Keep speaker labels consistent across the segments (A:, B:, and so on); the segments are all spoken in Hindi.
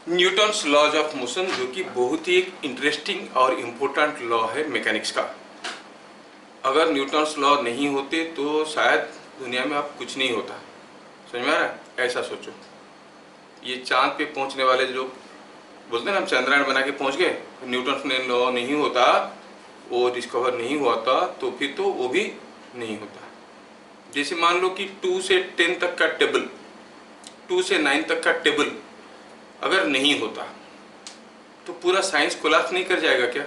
A: न्यूटन्स लॉज ऑफ मोशन, जो कि बहुत ही एक इंटरेस्टिंग और इम्पोर्टेंट लॉ है मैकेनिक्स का। अगर न्यूटन्स लॉ नहीं होते तो शायद दुनिया में अब कुछ नहीं होता। समझ में आ रहा है? ऐसा सोचो, ये चांद पे पहुंचने वाले जो बोलते हैं ना, हम चंद्रयान बना के पहुंच गए, न्यूटन्स ने लॉ नहीं होता, वो डिस्कवर नहीं हुआ था, तो फिर तो वो भी नहीं होता। जैसे मान लो कि 2 से 10 तक का टेबल, 2 से 9 तक का टेबल अगर नहीं होता तो पूरा साइंस कोलैप्स नहीं कर जाएगा क्या?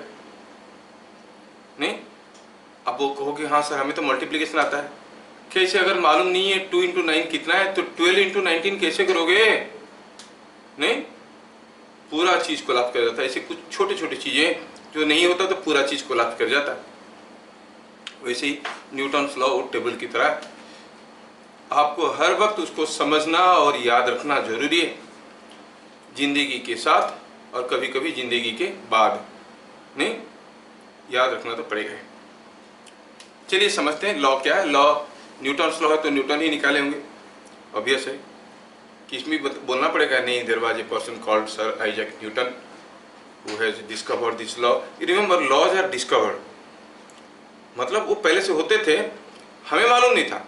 A: नहीं? अब वो कहोगे हाँ सर हमें तो मल्टीप्लिकेशन आता है। कैसे? अगर मालूम नहीं है 2 इंटू 9 कितना है तो 12 इंटू 19 कैसे करोगे? नहीं, पूरा चीज कोलैप्स कर जाता है। ऐसे कुछ छोटे छोटे चीजें जो नहीं होता तो पूरा चीज कोलैप्स कर जाता है। वैसे ही न्यूटन्स लॉ और टेबल की तरह आपको हर वक्त उसको समझना और याद रखना जरूरी है, जिंदगी के साथ और कभी कभी जिंदगी के बाद। नहीं, याद रखना तो पड़ेगा। चलिए समझते हैं लॉ क्या है। लॉ न्यूटन्स लॉ है तो न्यूटन ही निकाले होंगे, ऑब्वियस है कि इसमें बोलना पड़ेगा नहीं। There was a person called sir Isaac Newton who has discovered this law. Remember, laws are discovered, मतलब वो पहले से होते थे, हमें मालूम नहीं था।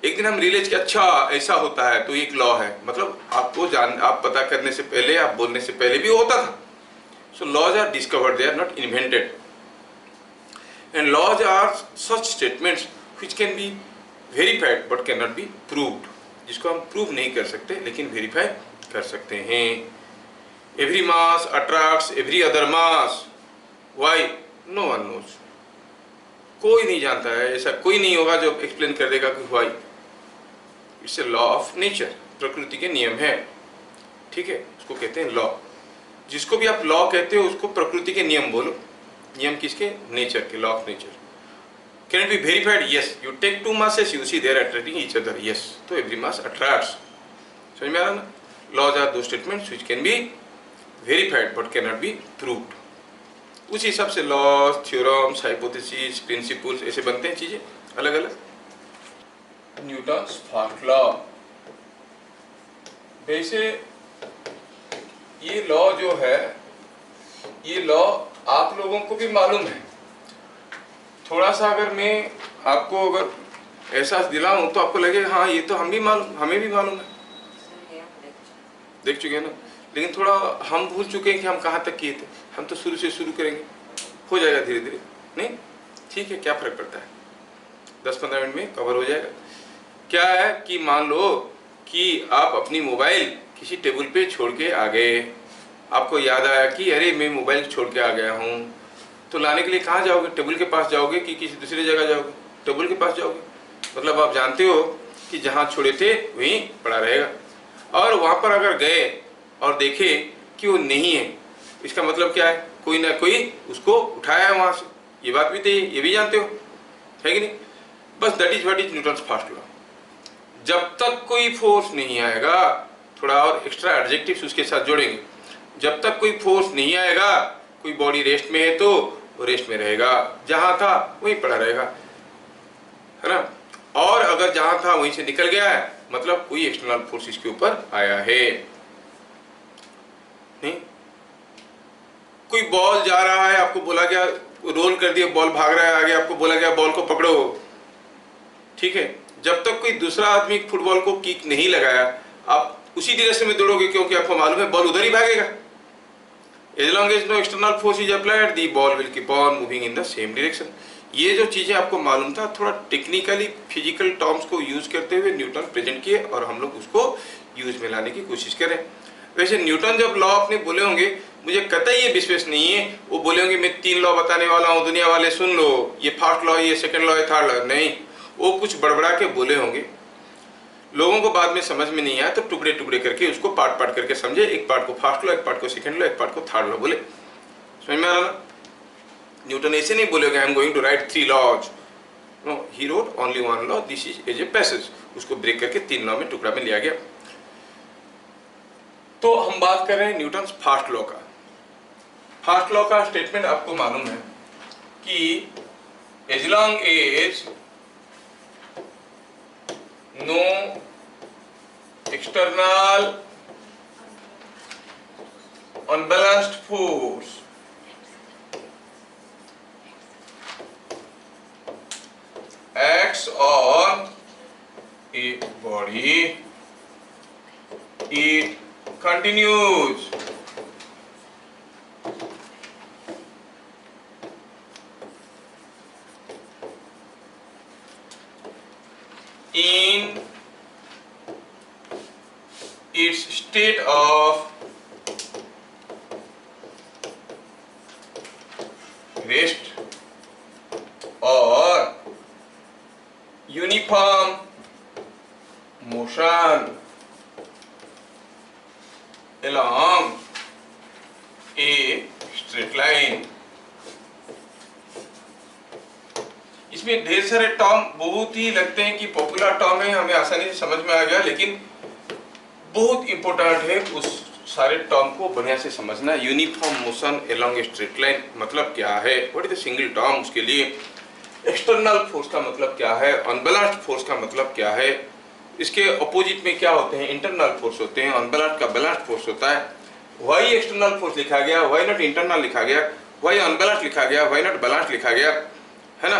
A: एक दिन हम रियलाइज किया अच्छा ऐसा होता है तो एक लॉ है, मतलब आपको आप पता करने से पहले, आप बोलने से पहले भी होता था। So laws are discovered, they are not invented. And laws are such statements which can be verified but can not be proved, जिसको हम प्रूव नहीं कर सकते लेकिन वेरीफाई कर सकते हैं। Every mass attracts every other mass, why? No one knows, कोई नहीं जानता है, ऐसा कोई नहीं होगा जो एक्सप्लेन कर देगा कि why. It's a law of nature, प्रकृति के नियम है, ठीक है, उसको कहते हैं लॉ। जिसको भी आप लॉ कहते हो उसको प्रकृति के नियम बोलो। नियम किसके? नेचर के, law of nature. Can it be verified? Yes, you take 2 masses, you see they are attracting each other, yes, तो एवरी मास अट्रैक्ट्स। समझ में आ रहा ना? लॉज आर दो statements which can be verified but can not be proved. उसी हिसाब से लॉज, थ्योरम्स, हाइपोथेसिस, प्रिंसिपल्स ऐसे बनते हैं चीजें अलग अलग। न्यूटन्स फर्स्ट लॉ, वैसे ये लॉ जो है, ये लॉ आप लोगों को भी मालूम है। थोड़ा सा अगर मैं आपको अगर एहसास दिलाऊं तो आपको लगे हाँ ये तो हमें भी मालूम है, देख चुके हैं ना। लेकिन थोड़ा हम भूल चुके हैं कि हम कहाँ तक किए थे। हम तो शुरू से शुरू करेंगे, हो जाएगा धीरे धीरे। नहीं, ठीक है, क्या फर्क पड़ता है, 10-15 मिनट में कवर हो जाएगा। क्या है कि मान लो कि आप अपनी मोबाइल किसी टेबल पे छोड़ के आ गए, आपको याद आया कि अरे मैं मोबाइल छोड़ के आ गया हूँ, तो लाने के लिए कहाँ जाओगे? टेबल के पास जाओगे कि किसी दूसरी जगह जाओगे? टेबल के पास जाओगे। मतलब आप जानते हो कि जहाँ छोड़े थे वहीं पड़ा रहेगा। और वहाँ पर अगर गए और देखे कि वो नहीं है, इसका मतलब क्या है? कोई ना कोई उसको उठाया है वहाँ से। ये बात भी तो ये भी जानते हो, है कि नहीं? बस that is what is Newton's first law. जब तक कोई फोर्स नहीं आएगा, थोड़ा और एक्स्ट्रा एडजेक्टिव्स उसके साथ जोड़ेंगे, जब तक कोई फोर्स नहीं आएगा, कोई बॉडी रेस्ट में है तो वो रेस्ट में रहेगा, जहां था वहीं पड़ा रहेगा, है ना। और अगर जहां था वहीं से निकल गया है, मतलब कोई एक्सटर्नल फोर्स इसके ऊपर आया है। नहीं, कोई बॉल जा रहा है, आपको बोला गया रोल कर दिया, बॉल भाग रहा है आगे, आपको बोला गया बॉल को पकड़ो, ठीक है। जब तक कोई दूसरा आदमी फुटबॉल को किक नहीं लगाया, आप उसी डायरेक्शन में दौड़ोगे, क्योंकि आपको मालूम है बॉल उधर ही भागेगा। As long as no external force is applied, the ball will keep on moving in the same direction. ये जो चीजें आपको मालूम था, थोड़ा टेक्निकली फिजिकल टर्म्स को यूज करते हुए न्यूटन प्रेजेंट किए और हम लोग उसको यूज में लाने की कोशिश करें। वैसे न्यूटन जब लॉ अपने बोले होंगे, मुझे कतई ये विश्वास नहीं है वो बोले होंगे मैं 3 लॉ बताने वाला हूँ, दुनिया वाले सुन लो, ये फर्स्ट लॉ, ये सेकंड लॉ, ये थर्ड लॉ। नहीं, वो कुछ बड़बड़ा के बोले होंगे, लोगों को बाद में समझ में नहीं आया तो टुकड़े टुकड़े करके उसको पार्ट पार्ट करके समझे, एक पार्ट को फर्स्ट लॉ, एक पार्ट को सेकंड लॉ, एक पार्ट को थर्ड लॉ बोले। समझ में आ रहा ना? न्यूटन ऐसे नहीं बोलेगा I am going to write 3 laws, no, he wrote only 1 law, this is as a passage. उसको ब्रेक करके 3 लॉ में टुकड़ा में लिया गया। तो हम बात कर रहे हैं न्यूटन फर्स्ट लॉ का। फर्स्ट लॉ का स्टेटमेंट आपको मालूम है कि as long as no external unbalanced force acts on a body, it continues in its state of rest or uniform motion along a straight line। इसमें ढेर सारे टर्म बहुत ही लगते हैं कि पॉपुलर टर्म है, हमें आसानी से समझ में आ गया, लेकिन बहुत इंपॉर्टेंट है उस सारे टर्म को बढ़िया से समझना। Uniform motion along a straight line मतलब क्या है, what is the single term, उसके लिए एक्सटर्नल फोर्स का मतलब क्या है, अनबैलेंस्ड फोर्स का मतलब क्या है, इसके अपोजिट में क्या होते हैं, इंटरनल फोर्स होते हैं, अनबैलेंस्ड का बैलेंस्ड फोर्स होता है। वाई एक्सटर्नल फोर्स लिखा गया, वाई नॉट इंटरनल लिखा गया, वाई अनबैलेंस्ड लिखा गया, वाई नॉट बैलेंस्ड लिखा गया, है ना।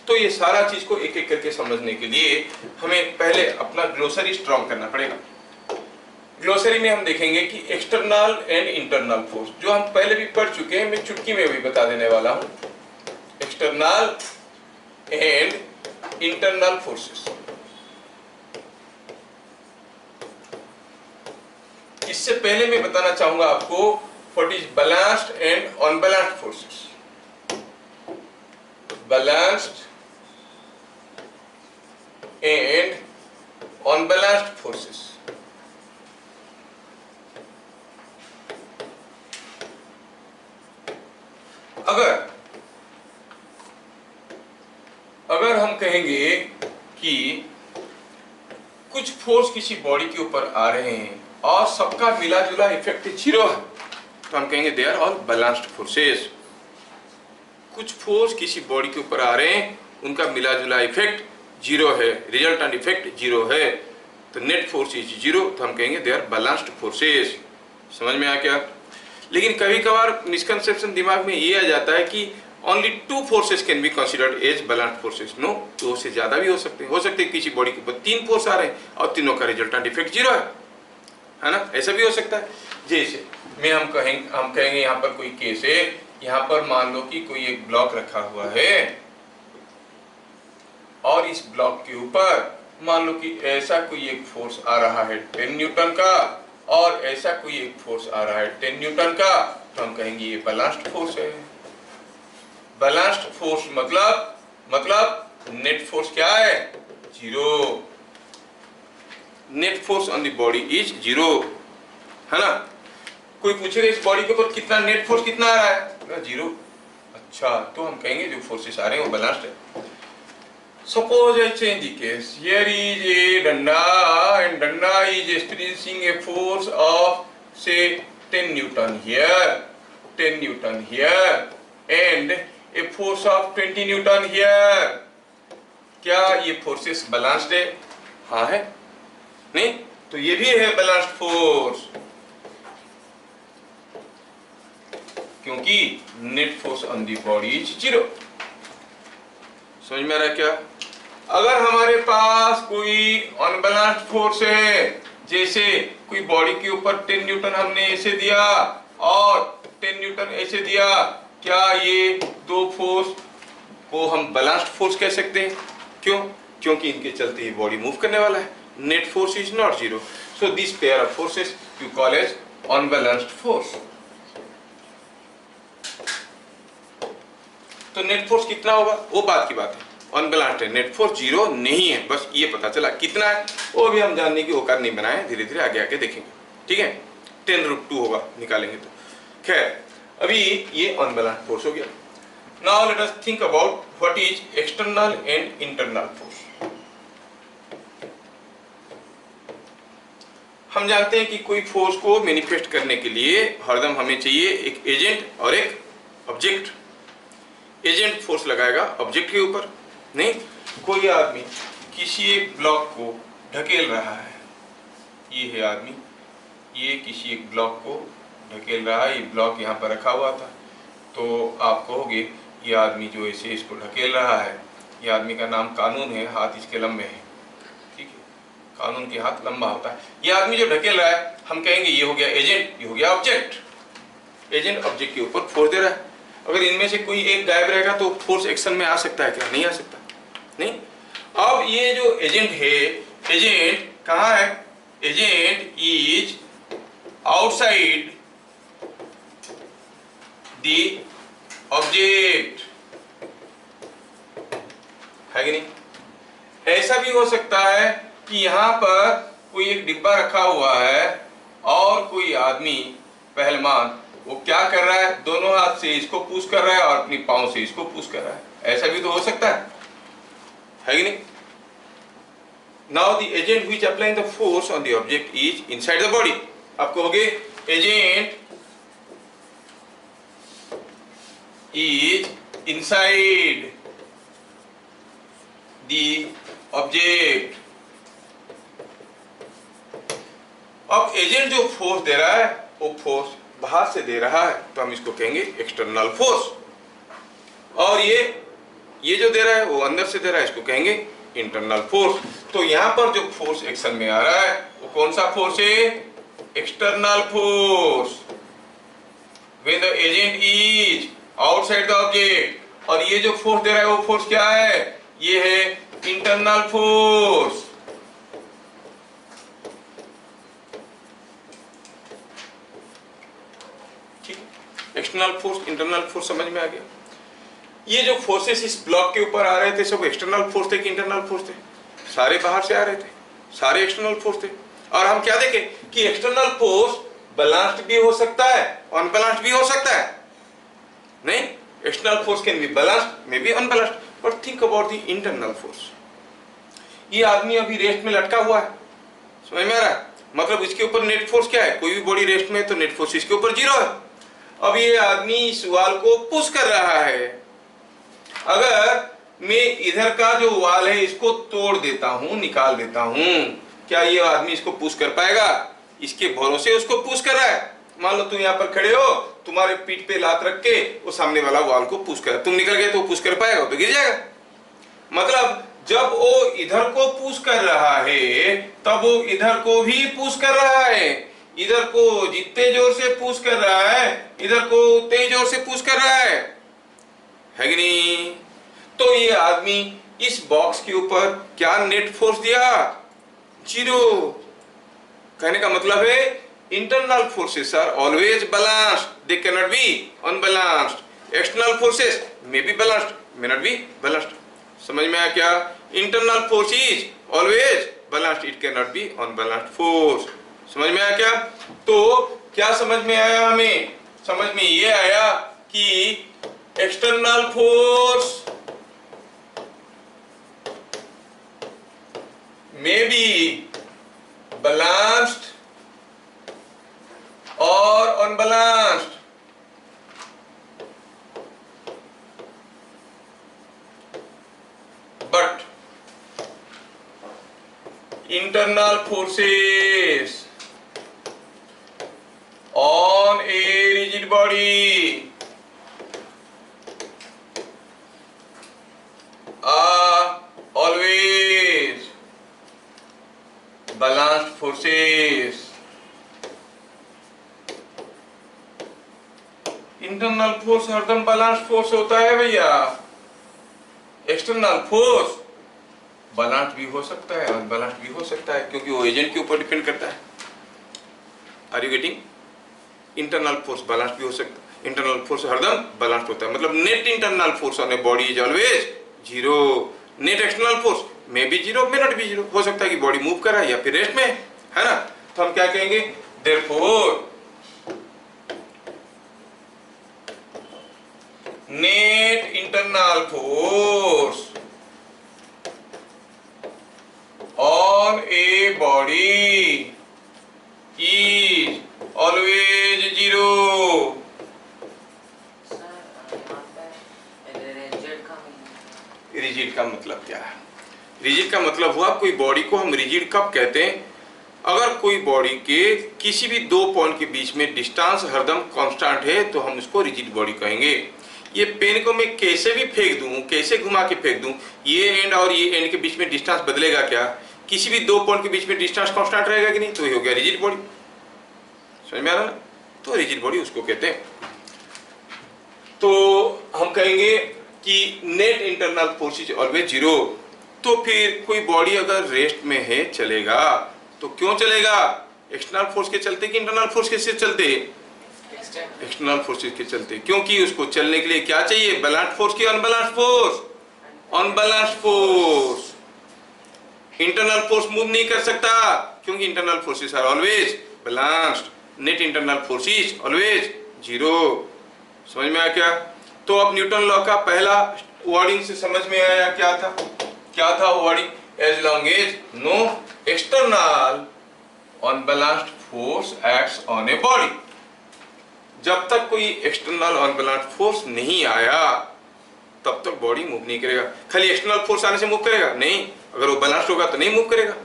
A: तो ये सारा चीज को एक एक करके समझने के लिए हमें पहले अपना ग्लोसरी स्ट्रॉन्ग करना पड़ेगा। ग्लोसरी में हम देखेंगे कि एक्सटर्नल एंड इंटरनल फोर्स, जो हम पहले भी पढ़ चुके हैं, मैं चुटकी में भी बता देने वाला हूं। एक्सटर्नल एंड इंटरनल फोर्सेस, इससे पहले मैं बताना चाहूंगा आपको what is balanced and unbalanced forces. Balanced and unbalanced forces, अगर हम कहेंगे कि कुछ फोर्स किसी बॉडी के ऊपर आ रहे हैं और सबका मिला जुला इफेक्ट 0 है, तो हम कहेंगे they are all balanced forces. कुछ फोर्स किसी बॉडी के ऊपर आ रहे हैं, उनका मिला जुला इफेक्ट 0 है, रिजल्टेंट इफेक्ट 0 है, तो नेट फोर्स इज 0, तो हम कहेंगे दे आर बैलेंस्ड फोर्सेस। समझ में आ क्या। लेकिन कभी कभार मिसकंसेप्शन दिमाग में ये आ जाता है कि only 2 forces can be considered as balanced forces. No, 2 से ज्यादा भी हो सकते हैं किसी बॉडी के ऊपर 3 फोर्स आ रहे हैं और तीनों का रिजल्टेंट इफेक्ट 0 है ना, ऐसा भी हो सकता है। जैसे हम कहेंगे यहाँ पर कोई केस है, यहाँ पर मान लो कि कोई एक ब्लॉक रखा हुआ है और इस ब्लॉक के ऊपर मान लो कि ऐसा कोई एक फोर्स आ रहा है 10 न्यूटन का और ऐसा कोई एक फोर्स आ रहा है 10 न्यूटन का, तो हम कहेंगे ये बैलेंस्ड फोर्स है। बैलेंस्ड फोर्स मतलब नेट फोर्स क्या है, 0। Net force on the body is 0, है ना। कोई पूछेगा इस बॉडी के ऊपर कितना नेट फोर्स कितना आ रहा है, 0। अच्छा, तो हम कहेंगे जो फोर्सेस आ रहे हैं वो बैलेंस्ड है। Suppose I change the case. Here is a danda and danda is experiencing a force of say 10 Newton here, 10 Newton here and a force of 20 Newton here. क्या ये फोर्सेस बैलेंस्ड है? हाँ है। नहीं तो ये भी है बैलेंस्ड फोर्स, क्योंकि net force on the body is 0। समझ में आ रहा है क्या। अगर हमारे पास कोई अनबैलेंस्ड फोर्स है, जैसे कोई बॉडी के ऊपर 10 न्यूटन हमने ऐसे दिया और 10 न्यूटन ऐसे दिया, क्या ये 2 फोर्स को हम बैलेंस्ड फोर्स कह सकते हैं? क्यों? क्योंकि इनके चलते ही बॉडी मूव करने वाला है। Net force is not 0, so this pair of forces you call as unbalanced force. तो नेट फोर्स कितना होगा वो बात की बात है, अनबैलेंस्ड है, नेट फोर्स 0 नहीं है, बस ये पता चला। कितना है वो भी हम जानने की औकात नहीं बनाए, धीरे धीरे आगे आके देखेंगे, ठीक है। 10√2 होगा निकालेंगे तो। खैर, अभी ये अनबैलेंस्ड फोर्स हो गया। Now let us think about what is external and internal force. हम जानते हैं कि कोई फोर्स को मैनिफेस्ट करने के लिए हरदम हमें चाहिए एक एजेंट और एक ऑब्जेक्ट। एजेंट फोर्स लगाएगा ऑब्जेक्ट के ऊपर। नहीं, कोई आदमी किसी एक ब्लॉक को ढकेल रहा है, ये है आदमी, ये किसी एक ब्लॉक को ढकेल रहा है, ये ब्लॉक यहाँ पर रखा हुआ था, तो आप कहोगे ये आदमी जो ऐसे इसको ढकेल रहा है, ये आदमी का नाम कानून है, हाथ इसके लंबे हैं, ठीक है, कानून के हाथ लंबा होता है। ये आदमी जो ढकेल रहा है, हम कहेंगे ये हो गया एजेंट, ये हो गया ऑब्जेक्ट। एजेंट ऑब्जेक्ट के ऊपर फोर्स दे रहा है। अगर इनमें से कोई एक गायब रहेगा तो फोर्स एक्शन में आ सकता है क्या? नहीं आ सकता, नहीं। अब ये जो एजेंट है, एजेंट कहाँ है? Agent is outside the object, है कि नहीं? ऐसा भी हो सकता है कि यहां पर कोई एक डिब्बा रखा हुआ है और कोई आदमी पहलवान वो क्या कर रहा है, दोनों हाथ से इसको पुश कर रहा है और अपनी पांव से इसको पुश कर रहा है। ऐसा भी तो हो सकता है कि नहीं? Now the agent which applying the force on the object is inside the body. आप कहोगे agent is inside the object. अब एजेंट जो फोर्स दे रहा है वो फोर्स बाहर से दे रहा है, तो हम इसको कहेंगे एक्सटर्नल फोर्स। और ये जो दे रहा है वो अंदर से दे रहा है, इसको कहेंगे इंटरनल फोर्स। तो यहां पर जो फोर्स एक्शन में आ रहा है वो कौन सा फोर्स है? External force. When the agent is outside the object, और ये जो फोर्स दे रहा है वो फोर्स क्या है? ये है internal force. External force, internal force समझ में आ गया। ये जो फोर्सेस इस ब्लॉक के ऊपर आ रहे थे सब एक्सटर्नल फोर्स थे कि इंटरनल फोर्स थे? सारे बाहर से आ रहे थे, सारे एक्सटर्नल फोर्स थे। और हम क्या देखें कि एक्सटर्नल फोर्स बैलेंस्ड भी हो सकता है, अनबैलेंस्ड भी हो सकता है। नहीं, external force can be balanced, may be unbalanced, but think about the internal force. ये आदमी अभी रेस्ट में लटका हुआ है, समझ में आ रहा है? मतलब इसके ऊपर नेट फोर्स क्या है? कोई भी बॉडी रेस्ट में तो नेट फोर्स इसके ऊपर 0 है। अब ये आदमी इस वाल को पुश कर रहा है। अगर मैं इधर का जो वाल है इसको तोड़ देता हूं, निकाल देता हूं, क्या ये आदमी इसको पुश कर पाएगा? इसके भरोसे उसको पुश कर रहा है। मान लो तुम यहाँ पर खड़े हो, तुम्हारे पीठ पे लात रख के वो सामने वाला वाल को पुश कर, तुम निकल गए तो पुश कर पाएगा? तो गिर जाएगा। मतलब जब वो इधर को पुश कर रहा है तब वो इधर को भी पुश कर रहा है। इधर को जितने जोर से पुश कर रहा है इधर को उतने ही जोर से पुश कर रहा है कि नहीं? तो ये आदमी इस बॉक्स के ऊपर क्या नेट फोर्स दिया? 0। कहने का मतलब है internal forces are always balanced, they can not be unbalanced. External forces may be balanced, may not be balanced. समझ में आया क्या? Internal force is always balanced, it can not be unbalanced force. समझ में आया क्या? तो क्या समझ में आया हमें? समझ में ये आया कि external force may be balanced or unbalanced, but internal forces on a rigid body are always balanced forces। Internal force हरदम बैलेंस्ड फोर्स होता है भैया। एक्सटर्नल फोर्स बैलेंस्ड भी हो सकता है, अनबैलेंस्ड भी हो सकता है, क्योंकि वो एजेंट के ऊपर डिपेंड करता है। Are you getting? Internal force balanced भी हो सकता है, इंटरनल फोर्स हरदम बैलेंस्ड होता है। मतलब net internal force on a body is always 0। Net external force may be 0, may not B 0। हो सकता है कि बॉडी मूव कर रहा है या फिर रेस्ट में है ना? तो हम क्या कहेंगे? Therefore net internal force on a body is always 0। Rigid का मतलब क्या है? रिजिड का मतलब हुआ कोई बॉडी को हम रिजिड कब कहते हैं? अगर कोई बॉडी के किसी भी दो पॉइंट के बीच में डिस्टेंस हरदम कांस्टेंट है तो हम उसको रिजिड बॉडी कहेंगे। ये पेन को मैं कैसे भी फेंक दूं, कैसे घुमा के फेंक दूं, ये एंड और ये एंड के बीच में डिस्टेंस बदलेगा क्या? किसी भी दो पॉइंट के बीच में डिस्टेंस कांस्टेंट रहेगा कि नहीं? तो ये हो गया रिजिड बॉडी। समझ में आ रहा ना? तो रिजिड बॉडी उसको कहते हैं। तो हम कहेंगे कि net internal force is always zero. तो फिर कोई बॉडी अगर रेस्ट में है चलेगा, तो क्यों चलेगा? एक्सटर्नल फोर्स के चलते कि इंटरनल फोर्स के से चलते? एक्सटर्नल फोर्सेस के चलते, क्योंकि उसको चलने के लिए क्या चाहिए? बैलेंस फोर्स की unbalance force? Unbalance force. Internal force move नहीं कर सकता क्योंकि internal forces are always balanced. Net internal force is always zero. समझ में आया क्या? तो अब न्यूटन लॉ का पहला वर्डिंग से समझ में आया क्या था? क्या था wording? As long as no external unbalanced force acts on a body. जब तक कोई एक्सटर्नल अनबैलेंस्ड फोर्स नहीं आया तब तक बॉडी मूव नहीं करेगा। खाली एक्सटर्नल फोर्स आने से मूव करेगा? नहीं। अगर वो बैलेंस्ड होगा तो नहीं मूव करेगा।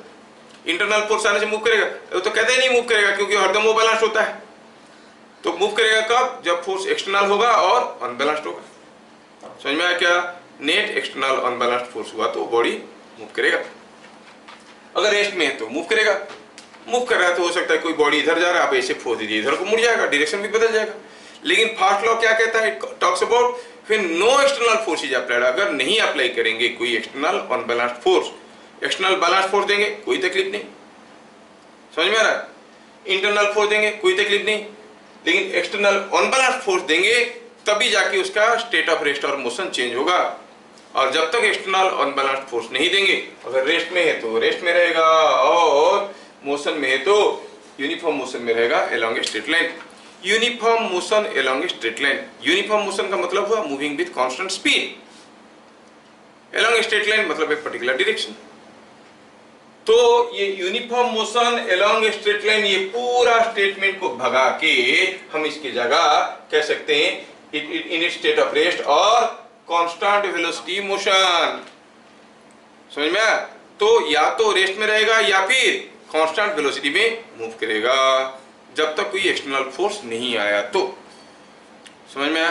A: इंटरनल फोर्स आने से मूव करेगा? वो तो कहते ही नहीं मूव करेगा क्योंकि हरदम वो बैलेंस्ड होता है। तो मूव करेगा कब? जब फोर्स एक्सटर्नल होगा और अनबैलेंस्ड होगा। समझ में आया क्या? नेट एक्सटर्नल अनबैलेंस्ड फोर्स हुआ तो बॉडी मूव करेगा। अगर रेस्ट में है तो मूव करेगा। मूव कर रहा है तो हो सकता है कोई बॉडी इधर जा रहा है, आप ऐसे फोर्स दीजिए इधर को मुड़ जाएगा, डायरेक्शन भी बदल जाएगा। लेकिन फास्ट लॉ क्या कहता है? टॉक्स अबाउट फिर no external force is applied. अगर नहीं अप्लाई करेंगे कोई external unbalanced force, external balanced force देंगे कोई तकलीफ नहीं। समझ में आ रहा है? इंटरनल फोर्स देंगे कोई तकलीफ नहीं, लेकिन एक्सटर्नल अनबैलेंस्ड फोर्स देंगे तभी जाके उसका स्टेट ऑफ रेस्ट और मोशन चेंज होगा। और जब तक एक्सटर्नल अनबैलेंस्ड फोर्स नहीं देंगे, अगर रेस्ट में है तो रेस्ट में रहेगा और मोशन में है तो यूनिफॉर्म मोशन में रहेगा along a straight line. Uniform motion along a straight line. Uniform motion का मतलब हुआ moving with constant speed. Along a straight line मतलब एक पर्टिकुलर डायरेक्शन। तो ये uniform motion along a straight line, ये पूरा स्टेटमेंट को भगा के हम इसकी जगह कह सकते हैं in it state of rest और कांस्टेंट वेलोसिटी मोशन। समझ में आया? तो या तो रेस्ट में रहेगा या फिर कांस्टेंट वेलोसिटी में मूव करेगा जब तक कोई एक्सटर्नल फोर्स नहीं आया। तो समझ में आया?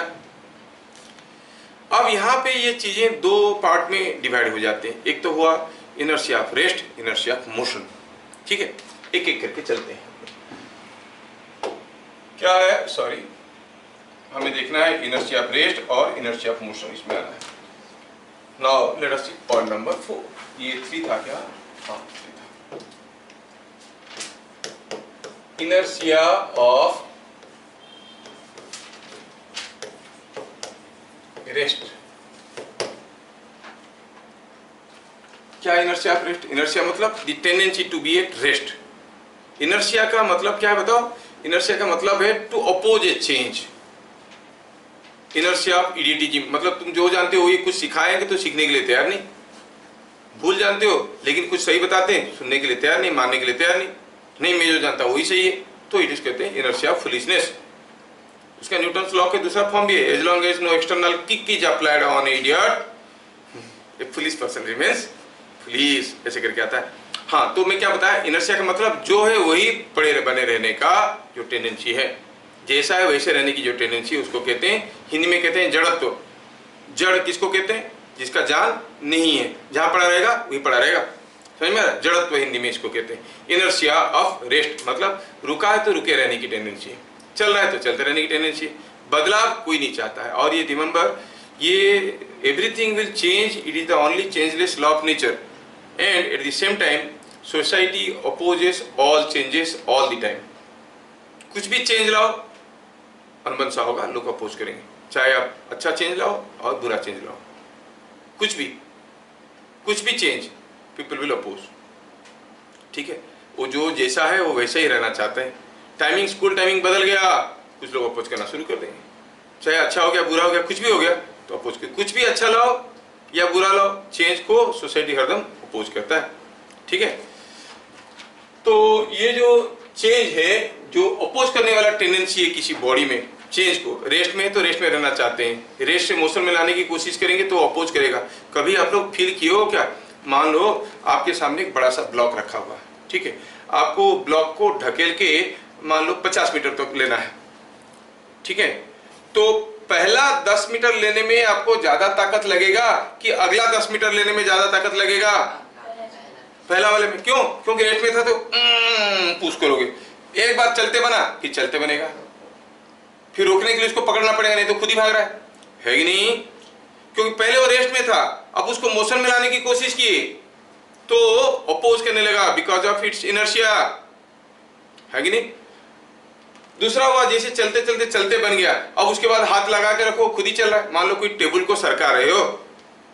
A: अब यहाँ पे ये चीजें दो पार्ट में डिवाइड हो जाते हैं। एक तो हुआ inertia of rest, inertia of motion. ठीक है, एक एक करके चलते हैं। क्या है? सॉरी, हमें देखना है इनर्शिया ऑफ रेस्ट और इनर्शिया ऑफ मोशन, इसमें आना है। Now let us see point number 4। ये 3 था क्या? हाँ, 3 था। Inertia of rest. क्या इनर्शिया ऑफ रेस्ट? इनर्शिया मतलब the tendency to be at rest. Inertia का मतलब क्या है बताओ? इनर्शिया का मतलब है to oppose a change. Inertia of ईडीटीजी मतलब तुम जो जानते हो ये कुछ सिखाएंगे तो सीखने के लिए तैयार नहीं, भूल जानते हो, लेकिन कुछ सही बताते हैं सुनने के लिए तैयार नहीं, मानने के लिए तैयार नहीं। नहीं, मैं जो जानता हूँ वही सही है, तो इट इज कहते हैं इनर्शिया ऑफ फुलिशनेस। उसका न्यूटन्स लॉ का दूसरा फॉर्म भी है, as long as no external kick is applied on idiot a foolish person remains foolish, ऐसे करके आता है। हाँ, तो मैं क्या बताया? इनर्शिया का मतलब जो है वही पड़े बने रहने का जो टेंडेंसी है, जैसा है वैसे रहने की जो टेंडेंसी, उसको कहते हैं, हिंदी में कहते हैं जड़त्व। जड़ किसको कहते हैं? जिसका जान नहीं है, जहां पड़ा रहेगा वही पड़ा रहेगा। समझ में आ रहा? जड़त्व हिंदी में इसको कहते हैं। इनर्शिया ऑफ रेस्ट मतलब रुका है तो रुके रहने की टेंडेंसी है, चल रहा है तो चलते रहने की टेंडेंसी है, बदलाव कोई नहीं चाहता है। और ये रिमेंबर, ये everything will change, it is the only changeless law of nature and at the same time society opposes all changes all the time. कुछ भी चेंज लाओ अनबन सा होगा, लोग अपोज करेंगे, चाहे आप अच्छा चेंज लाओ और बुरा चेंज लाओ, कुछ भी चेंज पीपल विल अपोज। ठीक है, वो जो जैसा है वो वैसा ही रहना चाहते हैं। टाइमिंग, स्कूल टाइमिंग बदल गया, कुछ लोग अपोज करना शुरू कर देंगे, चाहे अच्छा हो गया बुरा हो गया कुछ भी हो गया तो अपोज कर। कुछ भी अच्छा लाओ या बुरा लाओ, चेंज को सोसाइटी हरदम अपोज करता है। ठीक है, तो ये जो चेंज है, जो अपोज करने वाला टेंडेंसी है किसी बॉडी में, चेंज को, रेस्ट में है तो रेस्ट में रहना चाहते हैं, रेस्ट से मोशन में लाने की कोशिश करेंगे तो अपोज करेगा। कभी आप लोग फील किए हो क्या? मान लो आपके सामने एक बड़ा सा ब्लॉक रखा हुआ है, ठीक है, आपको ब्लॉक को ढकेल के मान लो 50 मीटर तक लेना है, ठीक है। तो पहला 10 मीटर लेने में आपको ज्यादा ताकत लगेगा कि अगला 10 मीटर लेने में ज्यादा ताकत लगेगा? पहला वाले में। क्यों? क्योंकि रेस्ट में था तो पुश करोगे, एक बार चलते बना कि चलते बनेगा, फिर रोकने के लिए उसको पकड़ना पड़ेगा, नहीं तो खुद ही भाग रहा है कि नहीं? क्योंकि पहले वो रेस्ट में था, अब उसको मोशन में लाने की कोशिश की तो अपोज करने लगा बिकॉज ऑफ इट्स इनर्शिया, है कि नहीं? दूसरा हुआ जैसे चलते चलते चलते बन गया, अब उसके बाद हाथ लगा के रखो, खुद ही चल रहा है। मान लो कोई टेबल को सरका रहे हो,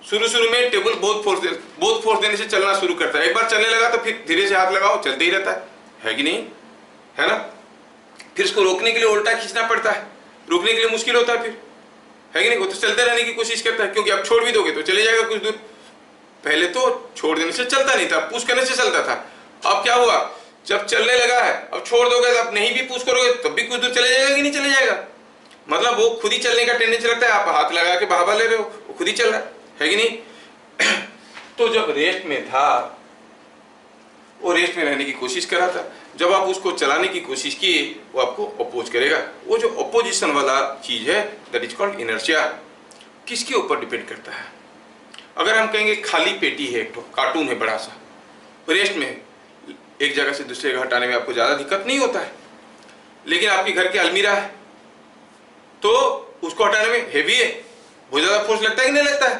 A: शुरू में टेबल बहुत फोर्स देने से चलना शुरू करता है, एक बार चलने लगा तो फिर धीरे से हाथ लगाओ, चलते ही रहता है कि नहीं? है ना? फिर इसको रोकने के लिए उल्टा खींचना पड़ता है, रोकने के लिए मुश्किल होता है फिर, है कि नहीं? वो तो चलते रहने की कोशिश करता है, क्योंकि आप छोड़ भी दोगे तो चले जाएगा कुछ दूर। पहले तो छोड़ देने से चलता नहीं था, पुश करने से चलता था। अब क्या हुआ, जब चलने लगा है, अब छोड़ दोगे, अब नहीं भी पुश करोगे तब भी कुछ दूर चले जाएगा कि नहीं चले जाएगा? मतलब वो खुद ही चलने का टेंडेंसी रखता है, आप हाथ लगा के बहावा ले रहे हो, वो खुद ही चल रहा है कि नहीं? तो जब रेस्ट में था वो रेस्ट में रहने की कोशिश कर रहा था, जब आप उसको चलाने की कोशिश किए वो आपको अपोज करेगा। वो जो अपोजिशन वाला चीज है दैट इज कॉल्ड इनर्शिया। किसके ऊपर डिपेंड करता है? अगर हम कहेंगे खाली पेटी है, एक तो कार्टून है बड़ा सा, रेस्ट में एक जगह से दूसरी जगह हटाने में आपको ज्यादा दिक्कत नहीं होता है, लेकिन आपके घर के अलमीरा है तो उसको हटाने में हेवी है, बहुत ज्यादा फोर्स लगता है कि नहीं लगता है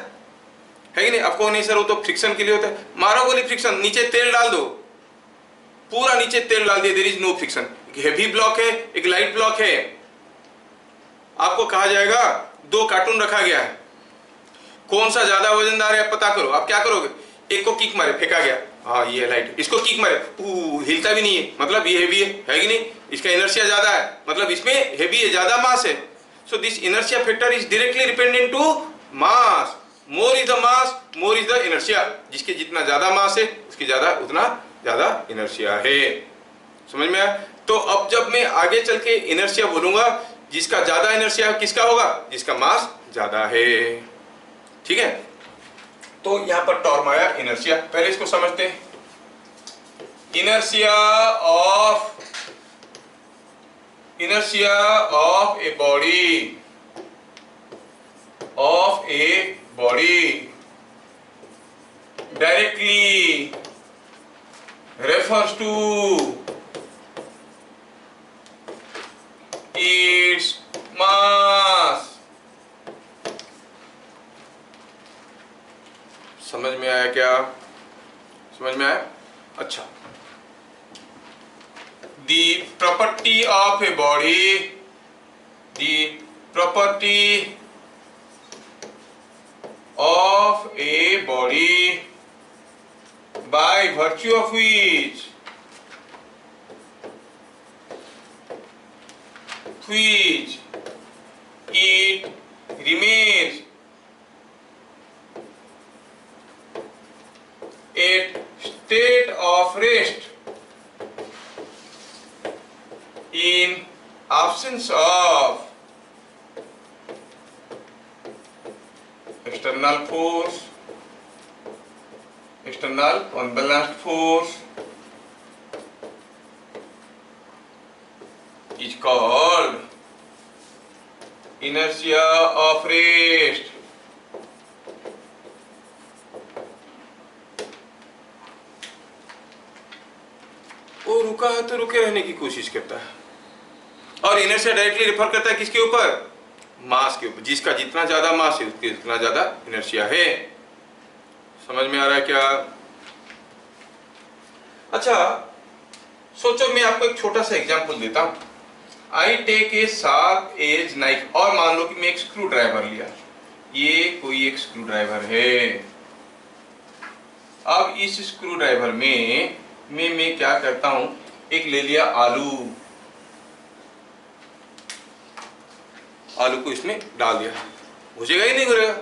A: कि नहीं? आपको नहीं सर वो तो फ्रिक्शन के लिए होता है, मारो गोली फ्रिक्शन, नीचे तेल डाल दो, पूरा नीचे तेल डाल दिया, देयर इज नो फ्रिक्शन। एक हेवी ब्लॉक है, एक लाइट ब्लॉक है, आपको कहा जाएगा 2 कार्टून रखा गया है, कौन सा ज्यादा वजनदार है पता करो। आप क्या करोगे, एक को किक मारे, फेंका गया, हाँ ये लाइट, इसको किक मारे, हिलता भी नहीं है, मतलब ये हेवी है कि नहीं? इसका इनर्शिया ज्यादा है, मतलब इसमें हेवी है, ज्यादा मास है। So this inertia factor is directly dependent to mass. More is the mass, more is the inertia. जिसके जितना ज्यादा मास है उसकी ज्यादा उतना ज्यादा इनर्शिया है। समझ में आया? तो अब जब मैं आगे चल के इनर्शिया बोलूंगा, जिसका ज्यादा इनर्शिया किसका होगा? जिसका मास ज्यादा है, ठीक है? तो यहां पर टॉर्क आया इनर्शिया। पहले इसको समझते हैं। Inertia of a body directly refers to its mass। समझ में आया क्या? समझ में आया? अच्छा, the property of a body, the property of a body by virtue of which it remains at state of rest in absence of external force, external unbalanced force is called inertia of rest। वो रुका है तो रुके रहने की कोशिश करता है, और इनर्शिया डायरेक्टली रेफर करता है किसके ऊपर? मास के ऊपर। जिसका जितना ज्यादा मास है उसके उतना ज्यादा इनर्शिया है। समझ में आ रहा है क्या? अच्छा, सोचो मैं आपको एक छोटा सा एग्जांपल देता हूं। I take a sharp edge knife, और मान लो कि मैं एक स्क्रू ड्राइवर लिया, ये कोई एक स्क्रू ड्राइवर है। अब इस स्क्रू ड्राइवर में मैं क्या करता हूं, एक ले लिया आलू को इसमें डाल दिया, घुसेगा ही नहीं घुसेगा?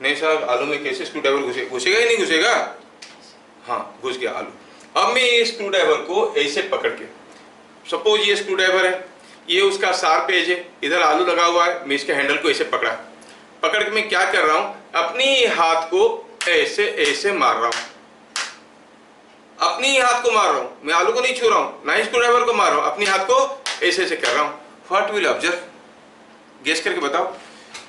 A: नहीं सर, आलू में कैसे स्क्रू ड्राइवर घुसेगा ही नहीं घुसेगा? हाँ, घुस गया आलू। अब मैं ये स्क्रू ड्राइवर को ऐसे पकड़ के, सपोज ये स्क्रू ड्राइवर है, ये उसका शार्प एज है, इधर आलू लगा हुआ है, मैं इसके हैंडल को ऐसे पकड़ के मैं क्या कर रहा हूं, अपनी हाथ को ऐसे ऐसे मार रहा हूं। अपनी ही हाथ को मार रहा हूँ, मैं आलू को नहीं छू रहा हूँ, ना ही स्क्रू ड्राइवर को मार रहा हूँ, अपनी हाथ को ऐसे ऐसे कर रहा हूँ। व्हाट विल ऑब्जर्व, गेस करके बताओ।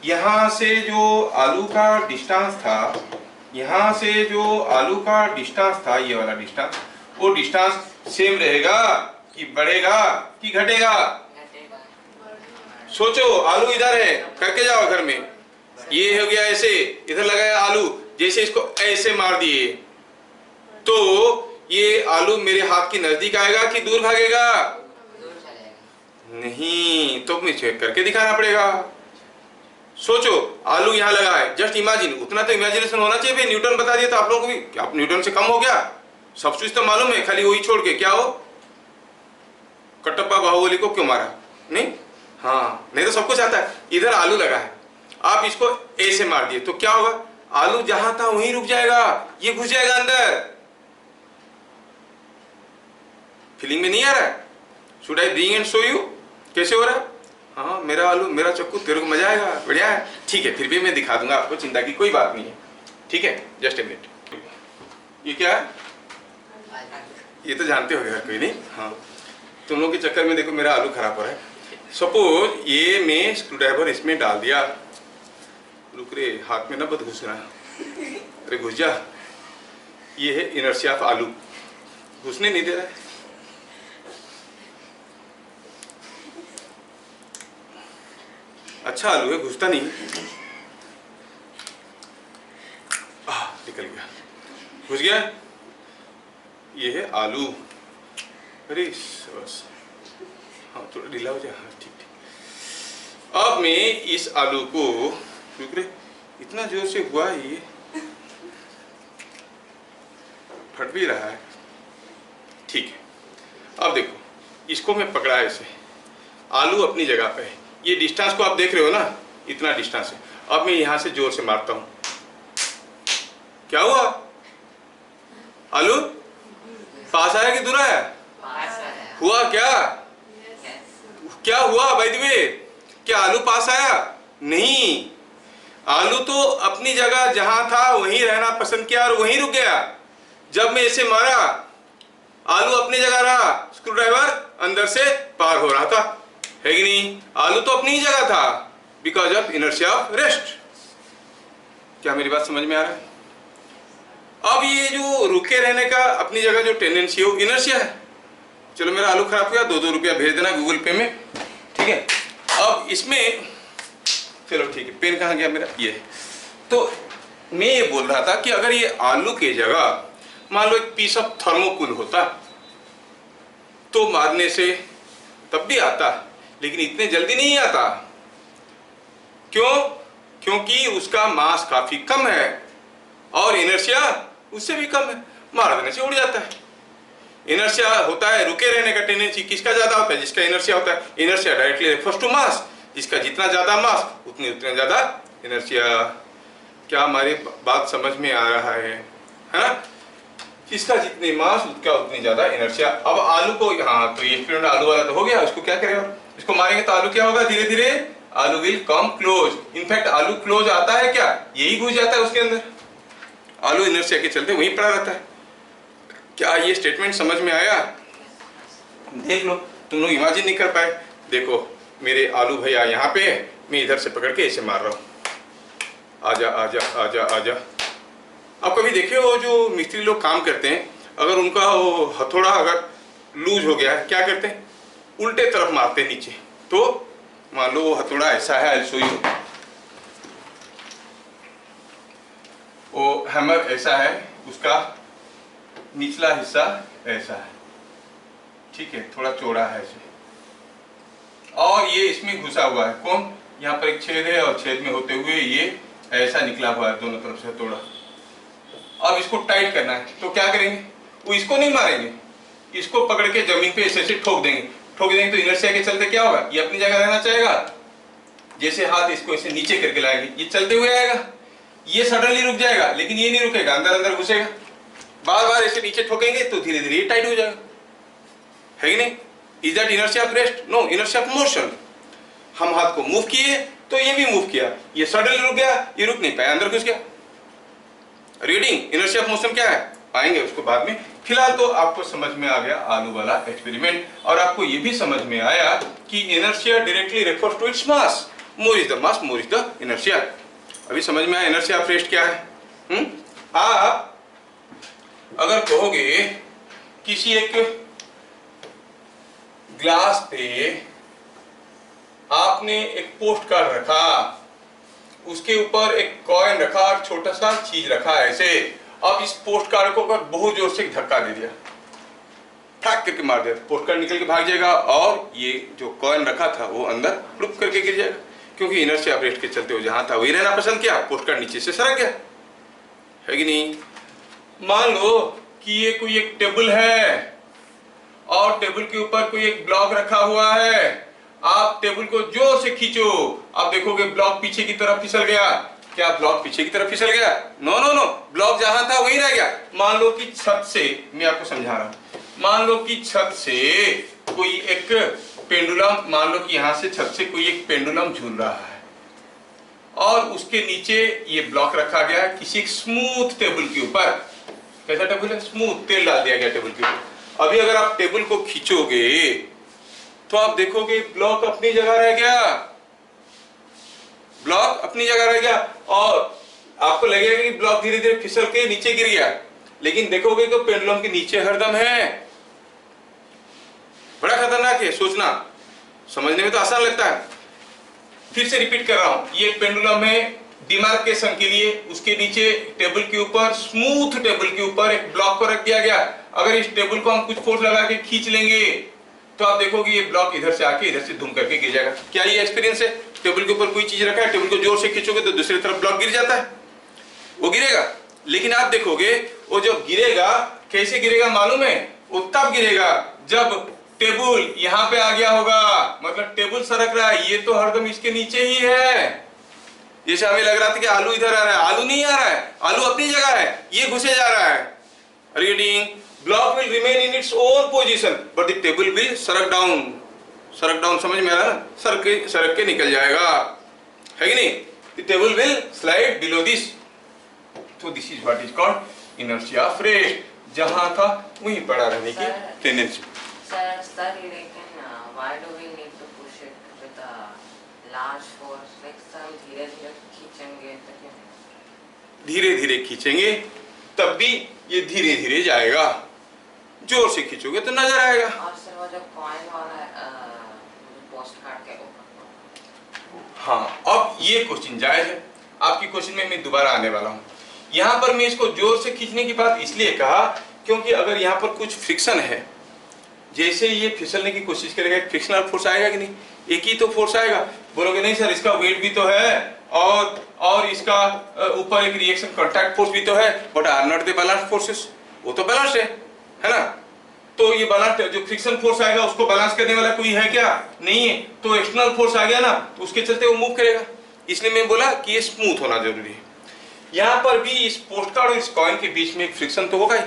A: यहाँ से जो आलू का डिस्टेंस था, यहाँ से जो आलू का डिस्टेंस था, ये वाला डिस्टेंस, वो डिस्टेंस सेम रहेगा कि बढ़ेगा कि घटेगा? सोचो, आलू इधर है, करके जाओ घर में, ये हो गया ऐसे, इधर लगाया आलू, जैसे इसको ऐसे मार दिए तो ये आलू मेरे हाथ के नजदीक आएगा कि दूर भागेगा? नहीं, तो मुझे चेक करके दिखाना पड़ेगा। सोचो, आलू यहाँ लगा है, जस्ट इमेजिन, उतना तो इमेजिनेशन होना चाहिए भाई। न्यूटन बता दिया तो आप लोगों को भी, आप न्यूटन से कम हो गया? सब कुछ तो मालूम है, खाली वही छोड़ के क्या हो, कटप्पा बाहुबली को क्यों मारा? नहीं, हाँ, नहीं तो सब कुछ आता है। इधर आलू लगा है, आप इसको ऐसे मार दिए तो क्या होगा? आलू जहां था वहीं रुक जाएगा, ये घुस जाएगा अंदर। फीलिंग में नहीं आ रहा है? Should I bring and show you कैसे हो रहा है? हाँ, मेरा आलू, मेरा चक्कू, तेरे को मजा आएगा, बढ़िया है, ठीक है, फिर भी मैं दिखा दूंगा आपको, चिंता की कोई बात नहीं है, ठीक है, जस्ट ए मिनट। ये क्या है? ये तो जानते हो हर कोई, नहीं? हाँ, तुम लोगों के चक्कर में देखो मेरा आलू खराब हो रहा है। सपोज ये मैं स्क्रू ड्राइवर इसमें डाल दिया, रुक रे, हाथ में ना बद घुस रहा है, अरे घुस जा। ये है इनर्शिया ऑफ आलू, घुसने नहीं दे रहा है। अच्छा आलू है, घुसता नहीं, निकल गया, घुस गया। ये है आलू, अरे बस, हाँ थोड़ा ढीला हो जाए, हाँ ठीक ठीक। अब मैं इस आलू को, रुक रे, इतना जोर से हुआ ये फट भी रहा है, ठीक है। अब देखो, इसको मैं पकड़ा ऐसे, आलू अपनी जगह पे है, ये डिस्टेंस को आप देख रहे हो ना, इतना डिस्टेंस है। अब मैं यहां से जोर से मारता हूं, क्या हुआ? आलू पास आया कि दूर आया? हुआ क्या? क्या हुआ बाय द वे? क्या आलू पास आया? नहीं, आलू तो अपनी जगह जहां था वहीं रहना पसंद किया और वहीं रुक गया। जब मैं इसे मारा, आलू अपनी जगह रहा, स्क्रू ड्राइवर अंदर से पार हो रहा था, है कि नहीं? आलू तो अपनी ही जगह था because of inertia of rest. क्या मेरी बात समझ में आ रहा है? अब ये जो रुके रहने का अपनी जगह जो टेंडेंसी हो, इनर्शिया है। चलो मेरा आलू खराब हुआ, 2-2 रुपया भेज देना गूगल पे में, ठीक है। अब इसमें, चलो ठीक है, पेन कहाँ गया मेरा? ये। तो मैं ये बोल रहा था कि अगर ये आलू की जगह मान लो एक पीस ऑफ थर्मोकूल होता तो मारने से तब भी आता, लेकिन इतने जल्दी नहीं आता। क्यों? क्योंकि उसका मास काफी कम है और इनर्शिया उससे भी कम है, मार देने से उड़ जाता है। इनर्शिया होता है रुके रहने का टेंडेंसी, किसका ज्यादा होता है? जिसका इनर्शिया होता है। Inertia directly refers to mass, जिसका जितना ज्यादा मास उतने ज्यादा इनर्शिया। क्या हमारी बात समझ में आ रहा है ना? जिसका जितने मास उसका उतनी ज्यादा इनर्शिया। अब आलू को, हाँ तो ये एक्सपेरिमेंट आलू वाला तो हो गया, उसको क्या करेगा? इसको मारेंगे तो आलू क्या होगा? धीरे धीरे आलू विल कम क्लोज। इनफैक्ट आलू क्लोज आता है क्या? यही घुस जाता है उसके अंदर, आलू इनर्शिया के चलते वहीं पड़ा रहता है। क्या ये स्टेटमेंट समझ में आया? देख लो, तुम लोग इमेजिन नहीं कर पाए। देखो मेरे आलू भैया यहाँ पे, मैं इधर से पकड़ के ऐसे मार रहा हूँ, आजा आजा आजा आजा। आप कभी देखे हो जो मिस्त्री लोग काम करते हैं, अगर उनका वो हथौड़ा अगर लूज हो गया है, क्या करते हैं? उल्टे तरफ मारते हैं नीचे। तो मान लो वो हथौड़ा ऐसा है, आई शो यू, वो हैमर ऐसा है, उसका निचला हिस्सा ऐसा है, ठीक है, थोड़ा चौड़ा है ऐसे, और ये इसमें घुसा हुआ है। कौन? यहाँ पर एक छेद है और छेद में होते हुए ये ऐसा निकला हुआ है दोनों तरफ से हथौड़ा। अब इसको टाइट करना है तो क्या करेंगे? वो इसको नहीं मारेंगे, इसको पकड़ के जमीन पे ऐसे ठोक देंगे। ठोक देंगे तो इनर्शिया के चलते क्या होगा? ये अपनी जगह रहना चाहेगा। जैसे हाथ इसको ऐसे नीचे करके लाएंगे, ये चलते हुए आएगा, ये सडनली रुक जाएगा, लेकिन ये नहीं रुकेगा, अंदर अंदर घुसेगा। बार बार ऐसे नीचे ठोकेंगे तो धीरे धीरे ये टाइट हो जाएगा, है कि नहीं? Is that inertia of rest? No, inertia of motion. हम हाथ को मूव किए तो ये भी मूव किया, ये सडनली रुक गया, ये रुक नहीं पाया, अंदर घुस गया। रीडिंग इनर्शिया ऑफ मोशन क्या है? आएंगे उसको बाद में। फिर फिलहाल तो आपको समझ में आ गया आलू वाला एक्सपेरिमेंट, और आपको ये भी समझ में आया कि inertia directly refers to its mass, more is the mass, more is the inertia. अभी समझ में आया इनर्शिया ऑफ रेस्ट क्या है। आप अगर कहोगे किसी एक ग्लास पे आपने एक पोस्ट कार्ड रखा, उसके ऊपर एक कॉइन रखा और छोटा सा चीज रखा ऐसे, अब इस पोस्ट कार्ड को अगर बहुत जोर से धक्का दे दिया, ठाक करके मार दिया, पोस्ट कार्ड निकल के भाग जाएगा और ये जो कॉइन रखा था वो अंदर प्लुप करके गिर जाएगा, क्योंकि इनर्शिया ऑफ रेस्ट के चलते वो जहां था वही रहना पसंद किया, पोस्ट कार्ड नीचे से सरक गया, है कि नहीं। मान लो कि ये कोई एक टेबल है और टेबल के ऊपर कोई एक ब्लॉक रखा हुआ है, आप टेबल को जोर से खींचो, आप देखोगे ब्लॉक पीछे की तरफ फिसल गया। क्या ब्लॉक पीछे की तरफ फिसल गया? नो नो नो, ब्लॉक जहां था वही रह गया। मान लो कि छत से, मैं आपको समझा रहा हूं, मान लो कि छत से कोई एक पेंडुलम, मान लो कि यहां से छत से कोई एक पेंडुलम झूल रहा है और उसके नीचे ये ब्लॉक रखा गया किसी एक स्मूथ टेबल के ऊपर। कैसा टेबल है? स्मूथ, तेल डाल दिया गया टेबल के ऊपर। अभी अगर आप टेबल को खींचोगे तो आप देखोगे ब्लॉक अपनी जगह रह गया, ब्लॉक अपनी जगह रह गया, और आपको लगेगा कि ब्लॉक धीरे धीरे फिसल के नीचे गिर गया, लेकिन देखोगे कि पेंडुलम के नीचे हरदम है। बड़ा खतरनाक है, सोचना, समझने में तो आसान लगता है। फिर से रिपीट कर रहा हूं, ये पेंडुलम है डिमार्केशन के लिए, उसके नीचे टेबल के ऊपर, स्मूथ टेबल के ऊपर एक ब्लॉक को रख दिया गया। अगर इस टेबल को हम कुछ फोर्स लगा के खींच लेंगे तो आप देखोगे ये ब्लॉक इधर से आके इधर से धूम करके गिर जाएगा। क्या ये एक्सपीरियंस है? टेबल के ऊपर कोई चीज रखा है, टेबल को जोर से खींचोगे तो दूसरी तरफ ब्लॉक गिर जाता है, वो गिरेगा। लेकिन आप देखोगे वो जो गिरेगा, कैसे गिरेगा मालूम है? वो तब गिरेगा जब टेबल यहाँ पे आ गया होगा, मतलब टेबल सरक रहा है, ये तो हरदम इसके नीचे ही है। जैसे हमें लग रहा था कि आलू इधर आ रहा है, आलू नहीं आ रहा है, आलू अपनी जगह है, ये घुसे जा रहा है। Reading block will remain in its own position but the table will सरक डाउन, समझ में आ रहा है ना? सरक के निकल जाएगा, है कि नहीं? The table will slide below this, so this is what is called inertia of rest, जहां था वहीं पड़ा रहने की tendency.
B: Sir, why do we need to push it with a large force? Like हम धीरे-धीरे खींचेंगे तो क्या?
A: धीरे-धीरे खींचेंगे तब भी ये धीरे-धीरे जाएगा, जोर से खींचोगे तो नजर आएगा।
B: और सर वो जो कॉइन वाला पोस्ट कार्ड के ऊपर,
A: हाँ, अब ये क्वेश्चन जायज है। आपकी क्वेश्चन में मैं दोबारा आने वाला हूँ। यहाँ पर मैं इसको जोर से खींचने की बात इसलिए कहा क्योंकि अगर यहाँ पर कुछ फ्रिक्शन है, जैसे ये फिसलने की कोशिश करेगा, एक फ्रिक्शनल फोर्स आएगा कि नहीं? एक ही तो फोर्स आएगा। बोलोगे नहीं सर इसका वेट भी तो है और इसका ऊपर एक रिएक्शन कॉन्टैक्ट फोर्स भी तो है, but are not the balance forces. वो तो बैलेंस है ना? तो ये बैलेंस, जो फ्रिक्शन फोर्स आएगा उसको बैलेंस करने वाला कोई है क्या? नहीं है। तो एक्सटर्नल फोर्स आ गया ना, तो उसके चलते वो मूव करेगा। इसलिए मैं बोला कि ये स्मूथ होना जरूरी है। यहाँ पर भी इस पोस्ट कार्ड और इस कॉइन के बीच में एक फ्रिक्शन तो होगा ही,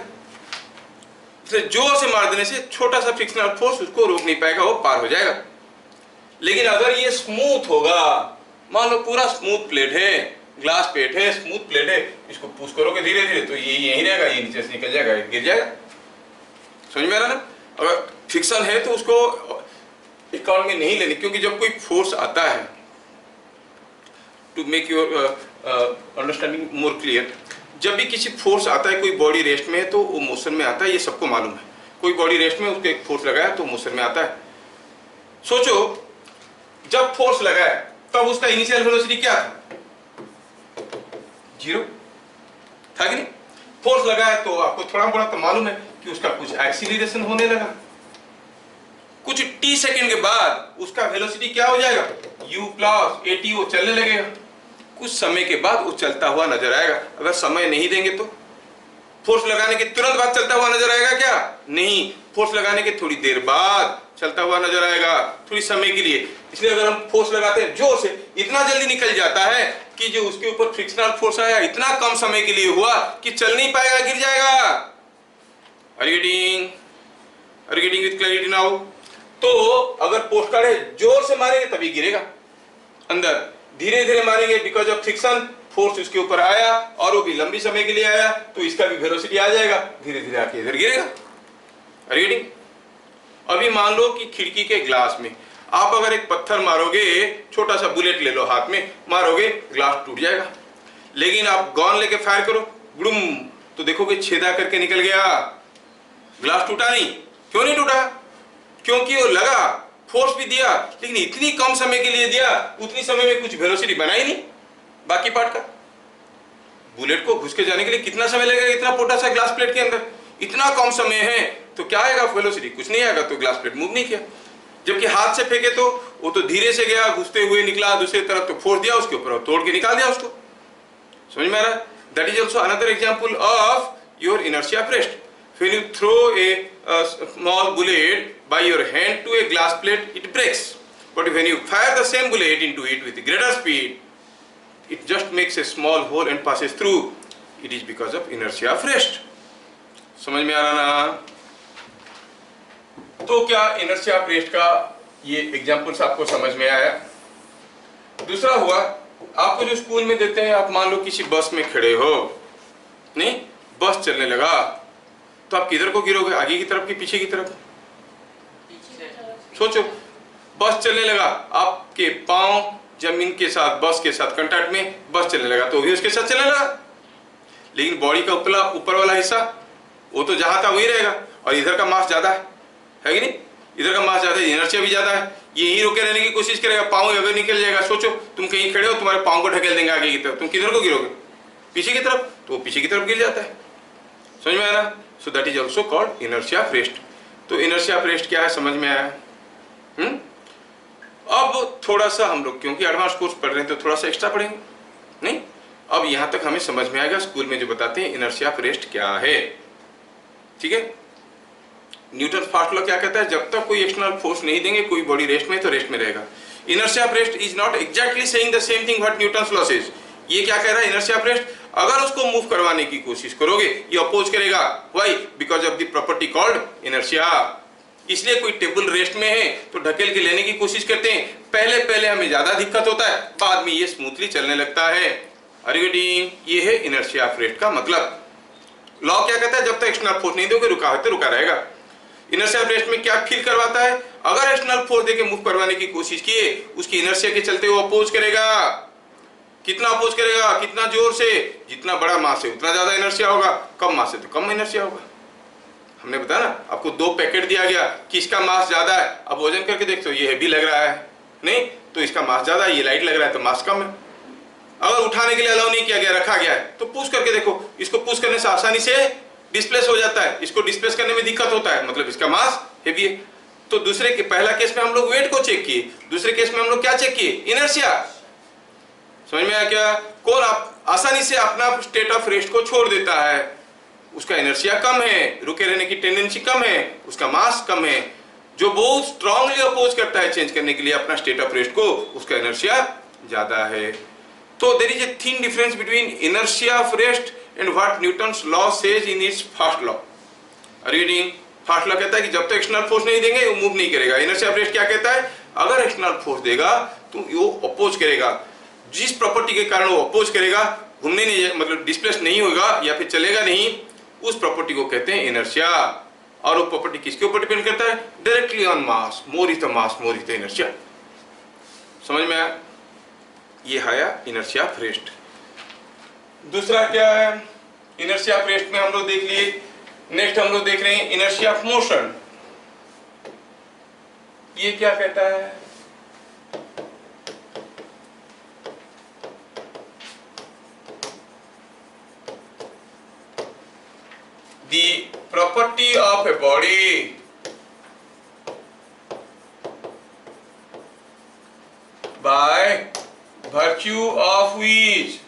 A: इसलिए जोर से मार देने से छोटा सा फ्रिक्शनल फोर्स उसको रोक नहीं पाएगा, वो पार हो जाएगा। लेकिन अगर ये स्मूथ होगा, मान लो पूरा स्मूथ प्लेट है, ग्लास प्लेट है, स्मूथ प्लेट है, इसको पुश करोगे धीरे धीरे तो ये यहीं रहेगा, ये नीचे से निकल जाएगा, गिर जाएगा। समझ में आ रहा ना? अगर फ्रिक्शन है तो उसको अकाउंट में नहीं लेने, क्योंकि जब कोई फोर्स आता है, to make your understanding more clear, जब भी किसी फोर्स आता है, कोई बॉडी रेस्ट में है तो वो मोशन में आता है, ये सबको मालूम है। कोई बॉडी रेस्ट में उसको एक फोर्स लगाया तो मोशन में आता है। सोचो जब फोर्स लगाया तब उसका इनिशियल वेलोसिटी क्या था? 0 था कि नहीं? फोर्स लगाया तो आपको थोड़ा बड़ा तो मालूम है कि उसका कुछ एक्सीलरेशन होने लगा, कुछ t सेकंड के बाद उसका वेलोसिटी क्या हो जाएगा? u प्लस at, वो चलने लगेगा। कुछ समय के बाद वो चलता हुआ नजर आएगा। अगर समय नहीं देंगे तो फोर्स लगाने के तुरंत बाद चलता हुआ नजर आएगा क्या? नहीं, फोर्स लगाने के थोड़ी देर बाद चलता हुआ नजर आएगा, थोड़ी समय के लिए। इसलिए अगर हम फोर्स लगाते हैं जोर से, इतना जल्दी निकल जाता है कि जो उसके ऊपर फ्रिक्शनल फोर्स आया इतना कम समय के लिए हुआ कि चल नहीं पाएगा, गिर जाएगा। Are you getting with clarity now? तो अगर पोस्ट कार्ड है, जोर से मारेंगे तभी गिरेगा अंदर, धीरे धीरे मारेंगे बिकॉज ऑफ फ्रिक्शन, फोर्स उसके ऊपर आया और वो भी लंबी समय के लिए आया तो इसका भी वेलोसिटी आ जाएगा, धीरे धीरे आके इधर गिरेगा। रीडिंग। अभी मान लो कि खिड़की के ग्लास में आप अगर एक पत्थर मारोगे, छोटा सा बुलेट ले लो हाथ में, मारोगे ग्लास टूट जाएगा। लेकिन आप गन लेके फायर करो, गुड़ुम, तो देखोगे छेदा करके निकल गया, ग्लास टूटा नहीं। क्यों नहीं टूटा? क्योंकि वो लगा, फोर्स भी दिया, लेकिन इतनी कम समय के लिए दिया, उतनी समय में कुछ वेलोसिटी बना ही नहीं बाकी पार्ट का। बुलेट को घुस के जाने के लिए कितना समय लगेगा इतना छोटा सा ग्लास प्लेट के अंदर? इतना कम समय है, तो क्या आएगा वेलोसिटी? कुछ नहीं आएगा, तो ग्लास प्लेट मूव नहीं किया। जबकि हाथ से फेंके तो वो तो धीरे से गया, घुसते हुए निकला दूसरी तरफ, तो फोर्स दिया उसके ऊपर, तोड़ के निकाल दिया उसको। समझ में आ रहा? That is also another example of your inertia of rest. When you throw a small bullet by your hand to a glass plate, it breaks. But when you fire the same bullet into it with greater speed, it just makes a small hole and passes through. It is because of inertia of rest. समझ में आ रहा ना? तो क्या inertia of rest का ये एग्जाम्पल्स आपको समझ में आया? दूसरा हुआ, आपको जो स्कूल में देते हैं, आप मान लो किसी बस में खड़े हो, नहीं, बस चलने लगा, तो आप किधर को गिरोगे? आगे की तरफ कि पीछे की तरफ? सोचो, बस चलने लगा, आपके पांव जमीन के साथ, बस के साथ कांटेक्ट में, बस चलने लगा तो भी उसके साथ चलने लगा। लेकिन बॉडी का ऊपर वाला हिस्सा वो तो जहां था वही रहेगा, और इधर का मास ज्यादा है कि नहीं? इधर का मास ज्यादा है, इनर्शिया भी ज्यादा है, यही रोके रहने की कोशिश करेगा, पाँव अगर निकल जाएगा। सोचो तुम कहीं खड़े हो, तुम्हारे पाँव को ढकेल देंगे आगे की तरफ, तुम किधर को गिरोगे? पीछे की तरफ, तो वो पीछे की तरफ गिर जाता है। समझ में आया? सो that is also called inertia of rest. तो इनर्शिया ऑफ रेस्ट क्या है, समझ में आया? अब थोड़ा सा हम लोग, क्योंकि एडवांस कोर्स पढ़ रहे हैं, तो थोड़ा सा एक्स्ट्रा पढ़ेंगे, नहीं? अब यहां तक हमें समझ में आएगा स्कूल में जो बताते हैं इनर्शिया ऑफ रेस्ट क्या है। ठीक है? न्यूटन फर्स्ट लॉ क्या कहता है? जब तक कोई एक्सटर्नल फोर्स नहीं देंगे कोई बॉडी रेस्ट में, तो रेस्ट में रहेगा। Inertia of rest is not exactly saying the same thing what Newton's law says. ये क्या कह रहा है? इनर्शिया ऑफ रेस्ट, अगर उसको मूव करवाने की कोशिश करोगे, ये अपोज करेगा। Why? Because of the property called inertia. इसलिए कोई टेबल रेस्ट में है तो ढकेल के लेने की कोशिश करते हैं, पहले पहले हमें ज्यादा दिक्कत होता है, बाद में ये स्मूथली चलने लगता है। ये है इनर्शिया ऑफ रेस्ट का मतलब। लॉ क्या कहता है? जब तक एक्सटर्नल फोर्स नहीं दोगे, रुका है तो रुका रहेगा। इनर्शिया ऑफ रेस्ट में क्या फील करवाता है? अगर एक्सटर्नल फोर्स देके मूव करवाने की कोशिश किए, उसकी इनर्शिया के चलते वो अपोज करेगा। कितना अपोज करेगा? कितना जोर से? जितना बड़ा मास है उतना ज्यादा इनर्शिया होगा, कम मास है तो कम इनर्शिया होगा। हमने बताया ना, आपको 2 पैकेट दिया गया, किसका मास ज्यादा है, अब वजन करके देखते हो, ये हैवी लग रहा है, नहीं तो इसका मास ज्यादा है, ये लाइट लग रहा है तो मास कम है। अगर उठाने के लिए अलाउ नहीं किया गया, रखा गया है, तो पुश करके देखो, इसको पुश करने से आसानी से डिस्प्लेस हो जाता है, इसको डिस्प्लेस करने में दिक्कत होता है, मतलब इसका मास हैवी है। तो दूसरे के पहला केस में हम लोग वेट को चेक किए, दूसरे केस में हम लोग क्या चेक किए? इनर्शिया। समझ में आया क्या? कौन आसानी से अपना स्टेट ऑफ रेस्ट को छोड़ देता है, उसका इनर्शिया कम है, रुके रहने की टेंडेंसी कम है, उसका मास कम है। जो बहुत स्ट्रांगली अपोज करता है चेंज करने के लिए अपना स्टेट ऑफ रेस्ट को, उसका इनर्शिया ज्यादा है। तो there is a thin difference between inertia of rest and what Newton's law says in its first law. Reading, first law कहता है कि जब तक एक्सटर्नल फोर्स नहीं देंगे वो मूव नहीं करेगा। इनर्शिया ऑफ रेस्ट क्या कहता है? अगर एक्सटर्नल फोर्स देगा तो वो अपोज करेगा। जिस प्रॉपर्टी के कारण वो अपोज करेगा, घूमने नहीं, मतलब डिस्प्लेस नहीं होगा या फिर चलेगा नहीं, उस प्रॉपर्टी को कहते हैं इनर्शिया। और वो प्रॉपर्टी किसके ऊपर डिपेंड करता है? Directly on mass. More is the mass, more is the inertia. समझ में आया? ये है इनर्शिया ऑफ रेस्ट। दूसरा क्या है? इनर्शिया ऑफ रेस्ट में हम लोग देख लिए। नेक्स्ट हम लोग देख रहे हैं इनर्शिया ऑफ मोशन। ये क्या कहता है? The property of a body by virtue of which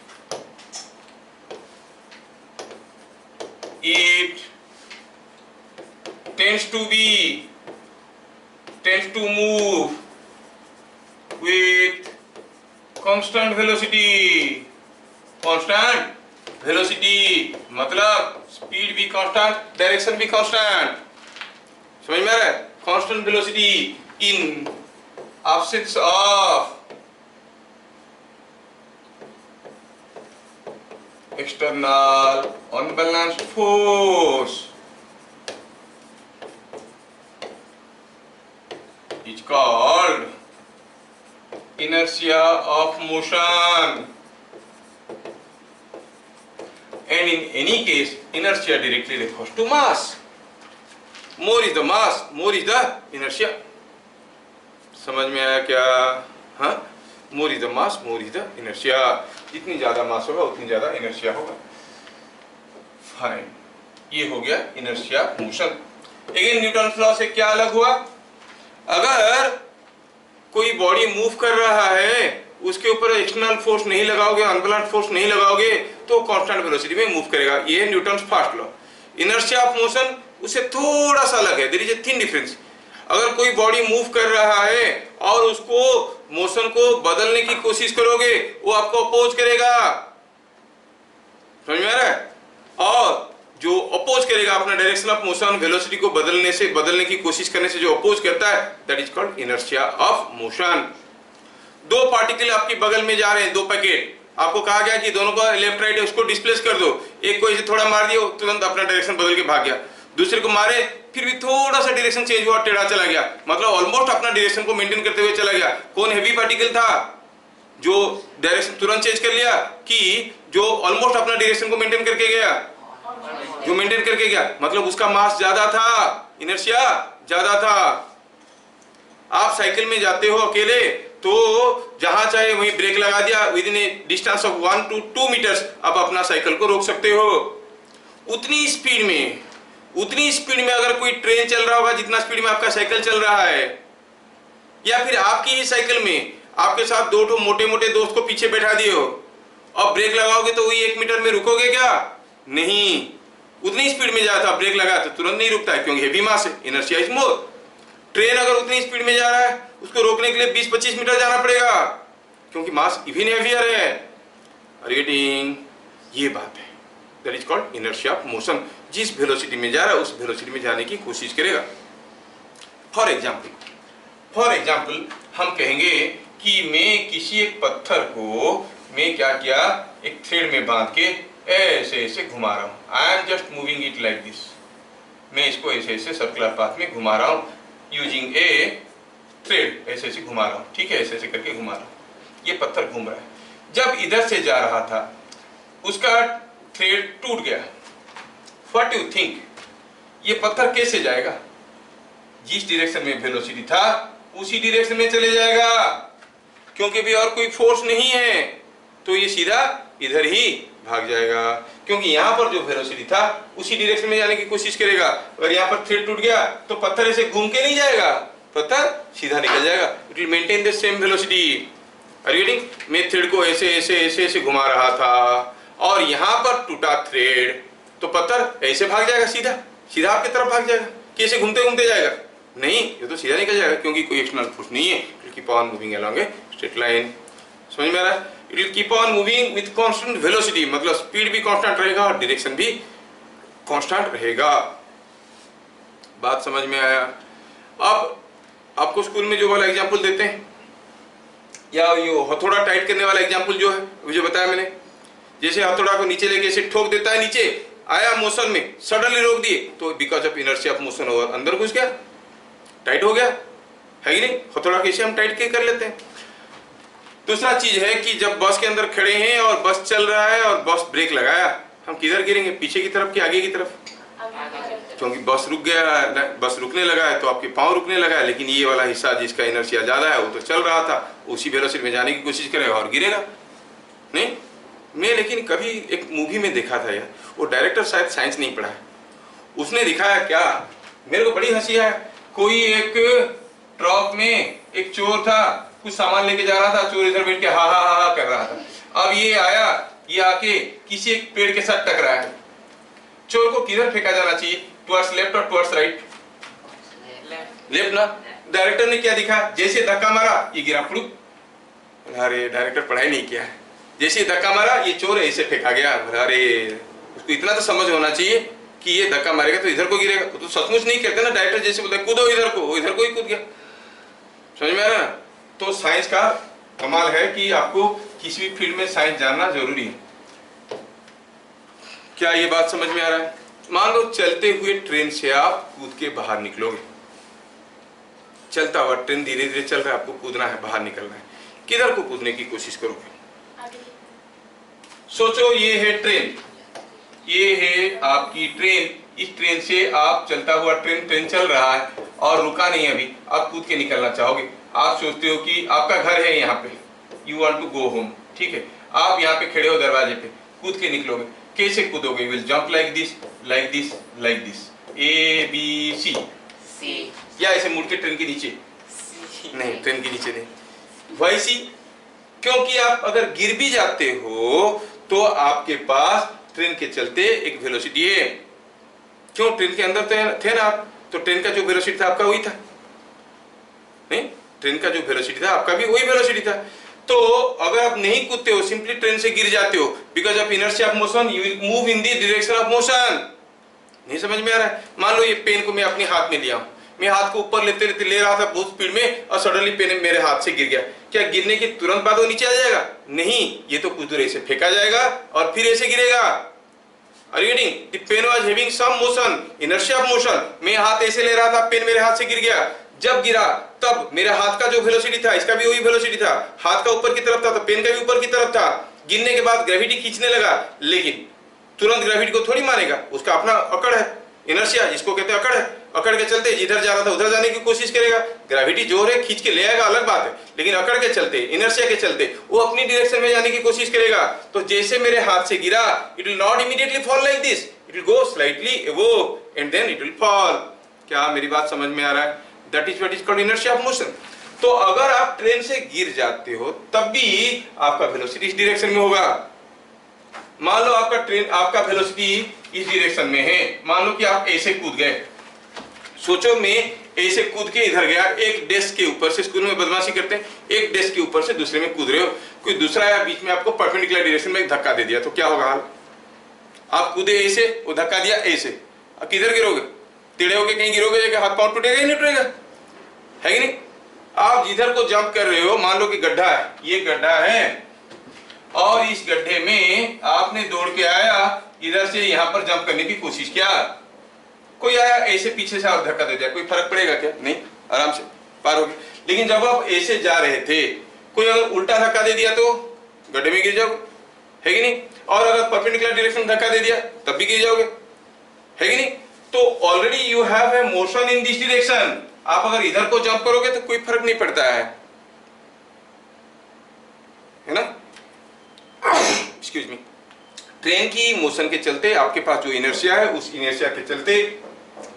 A: it tends to move with constant velocity मतलब स्पीड भी कांस्टेंट, डायरेक्शन भी कांस्टेंट। समझ में आ रहा है? Constant velocity in absence of external unbalanced force. called inertia of motion, and in any case inertia directly refers to mass. More is the mass, more is the inertia. समझ में आया क्या? हाँ, more is the mass, more is the inertia. जितनी ज्यादा मास होगा उतनी ज्यादा इनर्शिया होगा. फाइन, ये हो गया inertia motion. Again Newton law से क्या अलग हुआ? अगर कोई बॉडी मूव कर रहा है, उसके ऊपर एक्सटर्नल फोर्स नहीं लगाओगे, अनबैलेंस्ड फोर्स नहीं लगाओगे, तो कांस्टेंट वेलोसिटी में मूव करेगा. ये है Newton first law. Inertia of motion उससे थोड़ा सा अलग है. There is a thin difference. अगर कोई बॉडी मूव कर रहा है और उसको मोशन को बदलने की कोशिश करोगे, वो आपको अपोज करेगा. समझ में आ रहा है? और जो अपोज करेगा अपना डायरेक्शन ऑफ मोशन, वेलोसिटी को बदलने की कोशिश करने से जो अपोज करता है, that is called inertia of motion. दो पार्टिकल आपके बगल में जा रहे हैं, दो पैकेट. आपको कहा गया कि दोनों को लेफ्ट राइट है, उसको डिस्प्लेस कर दो. एक को ऐसे थोड़ा मार दिया, तुरंत अपना डायरेक्शन बदल के भाग गया. दूसरे को मारे, फिर भी थोड़ा सा डायरेक्शन चेंज हुआ, टेढ़ा चला गया, मतलब ऑलमोस्ट अपना डायरेक्शन को मेंटेन करते हुए चला गया. कौन हैवी पार्टिकल था जो डायरेक्शन तुरंत चेंज कर लिया, कि जो ऑलमोस्ट अपना डायरेक्शन को मेंटेन करके गया? जो मेंटेन करके गया, मतलब उसका मास ज्यादा था, इनर्शिया ज्यादा था. आप साइकिल में जाते हो अकेले, तो जहां चाहे वहीं ब्रेक लगा दिया, within a distance of 1 to 2 metres आप अपना साइकिल को रोक सकते हो. उतनी स्पीड में अगर कोई ट्रेन चल रहा होगा जितना स्पीड में आपका साइकिल चल रहा है, या फिर आपकी ही साइकिल में आपके साथ दो मोटे मोटे दोस्त को पीछे बैठा दिए हो, और ब्रेक लगाओगे तो वही 1 मीटर में रुकोगे क्या? नहीं. उतनी स्पीड में जाता, ब्रेक लगाया तो तुरंत नहीं रुकता है, क्योंकि हेवी मास है, इनर्शिया इज मोर. ट्रेन अगर उतनी स्पीड में जा रहा है, उसको रोकने के लिए 20-25 मीटर जाना पड़ेगा, क्योंकि मास इवन हेवियर है. रीडिंग, ये बात है. That is called inertia of motion. जिस वेलोसिटी में जा रहा है उस वेलोसिटी में जाने की कोशिश करेगा. फॉर एग्जाम्पल हम कहेंगे कि मैं किसी एक पत्थर को मैं क्या किया, एक थ्रेड में बांध के ऐसे ऐसे घुमा रहा हूँ. I am just moving it like this. मैं इसको ऐसे ऐसे सर्कुलर पाथ में घुमा रहा हूँ यूजिंग ए थ्रेड. ऐसे ऐसे घुमा रहा हूँ, ठीक है, ऐसे ऐसे करके घुमा रहा हूँ. ये पत्थर घूम रहा है. जब इधर से जा रहा था, उसका थ्रेड टूट गया. व्हाट यू थिंक, ये पत्थर कैसे जाएगा? जिस डायरेक्शन में वेलोसिटी था उसी डायरेक्शन में चले जाएगा, क्योंकि भी और कोई फोर्स नहीं है, तो ये सीधा इधर ही भाग जाएगा. क्योंकि यहाँ पर जो वेलोसिटी था उसी डायरेक्शन में जाने की कोशिश करेगा. अगर यहाँ पर थ्रेड टूट गया तो पत्थर ऐसे घूम के नहीं जाएगा, पत्थर सीधा निकल जाएगा. It will maintain the same velocity. Are you getting? मैं थ्रेड को ऐसे ऐसे ऐसे ऐसे घुमा रहा था, और यहाँ पर टूटा थ्रेड, तो पत्थर ऐसे भाग जाएगा, सीधा आपकी तरफ भाग जाएगा. कैसे घूमते घूमते जाएगा? नहीं, ये तो सीधा निकल जाएगा, क्योंकि कोई एक्सटर्नल फोर्स नहीं है. It will keep on moving along a straight line. समझ में आ रहा है? It will keep on moving with constant velocity, मतलब स्पीड भी कांस्टेंट रहेगा और डायरेक्शन भी कांस्टेंट रहेगा. बात समझ में आया? अब आपको स्कूल में जो वाला एग्जांपल देते हैं, या ये हथौड़ा टाइट करने वाला एग्जांपल जो है, मुझे बताया मैंने, जैसे हथौड़ा को नीचे लेके ऐसे ठोक देता है, नीचे आया मोशन में, सडनली रोक दिए, तो because of inertia of motion और अंदर घुस गया, टाइट हो गया, है कि नहीं? हथौड़ा कैसे हम टाइट के कर लेते हैं. दूसरा चीज है कि जब बस के अंदर खड़े हैं और बस चल रहा है और बस ब्रेक लगाया, हम किधर गिरेंगे? पीछे की तरफ कि आगे की तरफ? क्योंकि बस रुक गया, बस रुकने लगा है तो आपके पाँव रुकने लगा है, लेकिन ये वाला हिस्सा जिसका इनर्शिया ज्यादा है वो तो चल रहा था, उसी वेलोसिटी में जाने की कोशिश करेगा और गिरेगा नहीं. मैं लेकिन कभी एक मूवी में देखा था यार, वो डायरेक्टर शायद साइंस नहीं पढ़ा है, उसने दिखाया क्या, मेरे को बड़ी हंसी आया. कोई एक ट्रक में एक चोर था, कुछ सामान लेके जा रहा था, चोर इधर बैठ के हा हा हा कर रहा था. अब ये आया, ये आके किसी एक पेड़ के साथ टकराया. चोर को किधर फेंका जाना चाहिए? टुवर्ड्स लेफ्ट और टुवर्ड्स राइट? लेफ्ट ना. डायरेक्टर ने क्या दिखा, जैसे धक्का मारा ये गिरा फुड़ुक. अरे डायरेक्टर पढ़ाई नहीं किया है. जैसे धक्का मारा ये चोर ऐसे फेंका गया. अरे उसको इतना तो समझ होना चाहिए कि ये धक्का मारेगा तो इधर को गिरेगा. तो सचमुच नहीं कहते ना, डायरेक्टर जैसे बोलते कूदो इधर को, वो इधर को ही कूद गया. समझ में आ रहा? तो साइंस का कमाल है कि आपको किसी भी फील्ड में साइंस जानना जरूरी है. क्या ये बात समझ में आ रहा है? मान लो चलते हुए ट्रेन से आप कूद के बाहर निकलोगे, चलता हुआ ट्रेन धीरे धीरे चल रहा है, आपको कूदना है, बाहर निकलना है, किधर को कूदने की कोशिश करोगे? सोचो ये है ट्रेन, ये है आपकी ट्रेन, इस ट्रेन से आप चलता हुआ ट्रेन चल रहा है और रुका नहीं अभी, आप कूद के निकलना चाहोगे। आप सोचते हो कि आपका घर है यहाँ पे, you want to go home, ठीक है, आप यहाँ पे खड़े हो दरवाजे पे, कूद के निकलोगे, कैसे कूदोगे? Will jump like this, like this, like this, A B C, या ऐसे मुड़ के ट्रेन के नीचे? नहीं, ट्रेन के नीचे नहीं, वैसी, क्योंकि आप अगर गिर भी जाते हो तो आपके पास ट्रेन के चलते एक वेलोसिटी है। क्यों? ट्रेन के अंदर थे ना आप, तो ट्रेन का जो वेलोसिटी था आपका वही था, नहीं, ट्रेन का जो वेलोसिटी था आपका भी वही वेलोसिटी था। तो अगर आप नहीं कूदते हो, सिंपली ट्रेन से गिर जाते हो, because of inertia of motion you will move in the direction of motion. नहीं समझ में आ रहा है? मान लो ये पेन को मैं अपने हाथ में लिया हूं, मैं हाथ को ऊपर लेते लेते ले रहा था बहुत स्पीड में और सडनली पेन मेरे हाथ से गिर गया, क्या गिरने के तुरंत बाद वो नीचे आ जाएगा? नहीं, ये तो कुछ दूर ऐसे फेंका जाएगा और फिर ऐसे गिरेगा। Are you getting? The pen was having some motion, inertia of motion. मैं हाथ ऐसे ले रहा था, पेन मेरे हाथ से गिर गया, जब गिरा तब मेरे हाथ का जो वेलोसिटी था, इसका भी वही वेलोसिटी था, हाथ का ऊपर की तरफ था तो पेन का भी ऊपर की तरफ था। गिरने के बाद ग्रेविटी खींचने लगा, लेकिन तुरंत ग्रेविटी को थोड़ी मानेगा, उसका अपना अकड़ है, इनर्शिया जिसको कहते हैं अकड़ है, अकड़ के चलते जिधर जा रहा था उधर जाने की कोशिश करेगा। ग्रेविटी जोर है, खींच के ले आएगा अलग बात है, लेकिन अकड़ के चलते, इनर्शिया के चलते वो अपनी डायरेक्शन में जाने की कोशिश करेगा। तो जैसे मेरे हाथ से गिरा, it will not immediately fall like this, it will go slightly above and then it will fall. क्या मेरी बात समझ में आ रहा है? That is what is called inertia of motion. तो अगर आप ट्रेन से गिर जाते हो तब भी आपका वेलोसिटी इस डायरेक्शन में होगा। मान लो आपका वेलोसिटी इस डायरेक्शन में है, मान लो कि आप ऐसे कूद गए, सोचो मैं ऐसे कूद के इधर गया, एक डेस्क के ऊपर से, स्कूल में बदमाशी करते हैं, एक डेस्क के ऊपर से दूसरे में कूद रहे हो, कोई दूसरा या बीच में आपको परपेंडिकुलर डायरेक्शन में एक धक्का दे दिया, तो क्या होगा हाल? आप कूदे ऐसे, वो धक्का दिया ऐसे, अब किधर गिरोगे? टेढ़े होके कहीं गिरोगे, हाथ पांव टूटेगा ही नहीं टूटेगा, है कि नहीं? आप जिधर को जंप कर रहे हो, मान लो कि गड्ढा है, ये गड्ढा है और इस गड्ढे में आपने दौड़ के आया, इधर से यहाँ पर जंप करने की कोशिश किया, कोई आया ऐसे पीछे से आप धक्का दे दिया, कोई फर्क पड़ेगा क्या? नहीं, आराम से पार हो गए। लेकिन जब आप ऐसे जा रहे थे, कोई अगर उल्टा धक्का दे दिया तो गड्ढे में गिर जाओगे, है कि नहीं? और अगर परपेंडिकुलर डायरेक्शन में धक्का दे दिया तब भी गिर जाओगे, है कि नहीं? तो already you have a motion in this direction. आप अगर इधर को जंप करोगे तो कोई फर्क नहीं पड़ता है ना? Excuse me. ट्रेन की मोशन के चलते आपके पास जो इनर्शिया है, उस इनर्शिया के चलते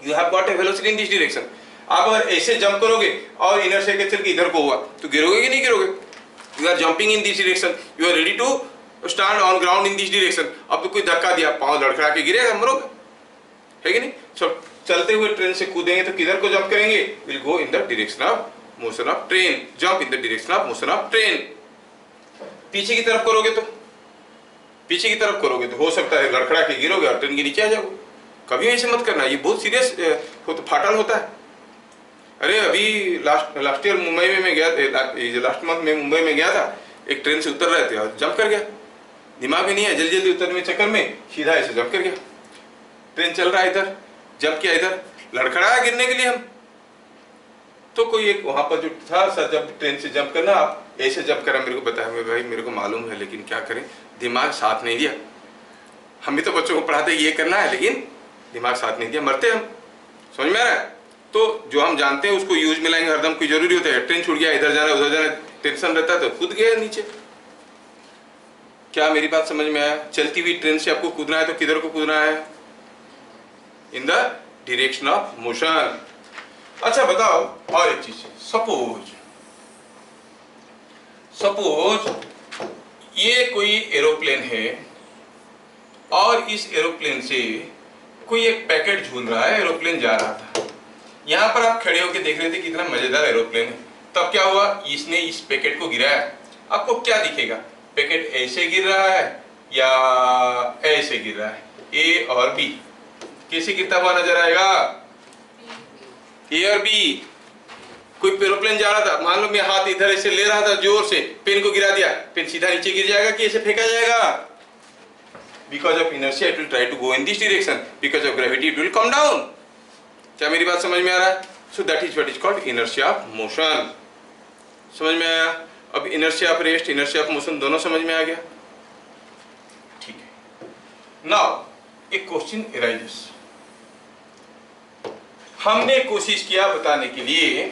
A: you have got a velocity in this direction. आप अगर ऐसे जंप करोगे और इनर्शिया के चल के इधर को हुआ तो गिरोगे कि नहीं गिरोगे? You are jumping in this direction, you are ready to stand on ground in this direction. अब तो कोई धक्का दिया, पांव लड़खड़ा के गिरेगा, मरोगे, है कि नहीं? चलते हुए ट्रेन से कूदेंगे तो किधर को जंप करेंगे? Will go in the direction of motion of train, jump in the direction of motion of train. पीछे की तरफ करोगे तो, पीछे की तरफ करोगे तो हो सकता है लड़खड़ा के गिरोगे और ट्रेन के नीचे आ जाओगे। कभी ऐसे मत करना, ये बहुत सीरियस फाटल होता है। अरे अभी लास्ट ईयर मुंबई में मैं गया था, लास्ट मंथ में मुंबई में गया था, एक ट्रेन से उतर रहे थे और जंप कर गया, दिमाग में नहीं है, जल्दी जल्दी उतरने में चक्कर में सीधा ऐसे जंप कर गया। ट्रेन चल रहा है इधर, जंप किया इधर, लड़खड़ाया गिरने के लिए हम। तो कोई एक वहां पर जो था सर, जब ट्रेन से जंप करना, आप ऐसे जंप करा, मेरे को बताया, भाई मेरे को मालूम है लेकिन क्या करें, दिमाग साथ नहीं दिया। हम भी तो बच्चों को पढ़ाते ये करना है, लेकिन दिमाग साथ नहीं दिया, मरते हम। समझ में आ रहा है? तो जो हम जानते हैं उसको यूज में लाएंगे हरदम, कोई जरूरी होता है। ट्रेन छूट गया, इधर जाना उधर जाना, टेंशन रहता है तो कूद गया नीचे। क्या मेरी बात समझ में आया? चलती हुई ट्रेन से आपको कूदना है तो किधर को कूदना है? In the direction of motion. अच्छा बताओ और एक चीज, सपोज ये कोई एरोप्लेन है और इस एरोप्लेन से कोई एक पैकेट झूल रहा है, एरोप्लेन जा रहा था, यहां पर आप खड़े होकर देख रहे थे कितना मजेदार एरोप्लेन है। तब क्या हुआ? इसने इस पैकेट को गिराया, आपको क्या दिखेगा? पैकेट ऐसे गिर रहा है या ऐसे गिर रहा है? ए और बी, कैसे गिरता हुआ नजर आएगा? ए और बी। कोई एरोप्लेन जा रहा था, मान लो मैं हाथ इधर ऐसे ले रहा था, जोर से पेन को गिरा दिया, पेन सीधा नीचे गिर जाएगा कि ऐसे फेंका जाएगा? Because of inertia it will try to go in this direction, because of gravity it will come down. क्या मेरी बात समझ में आ रहा है? So that is what is called inertia of motion. समझ में आया? अब inertia of rest, inertia of motion दोनों समझ में आ गया। ठीक है, नाउ एक क्वेश्चन अराइजेस। हमने कोशिश किया बताने के लिए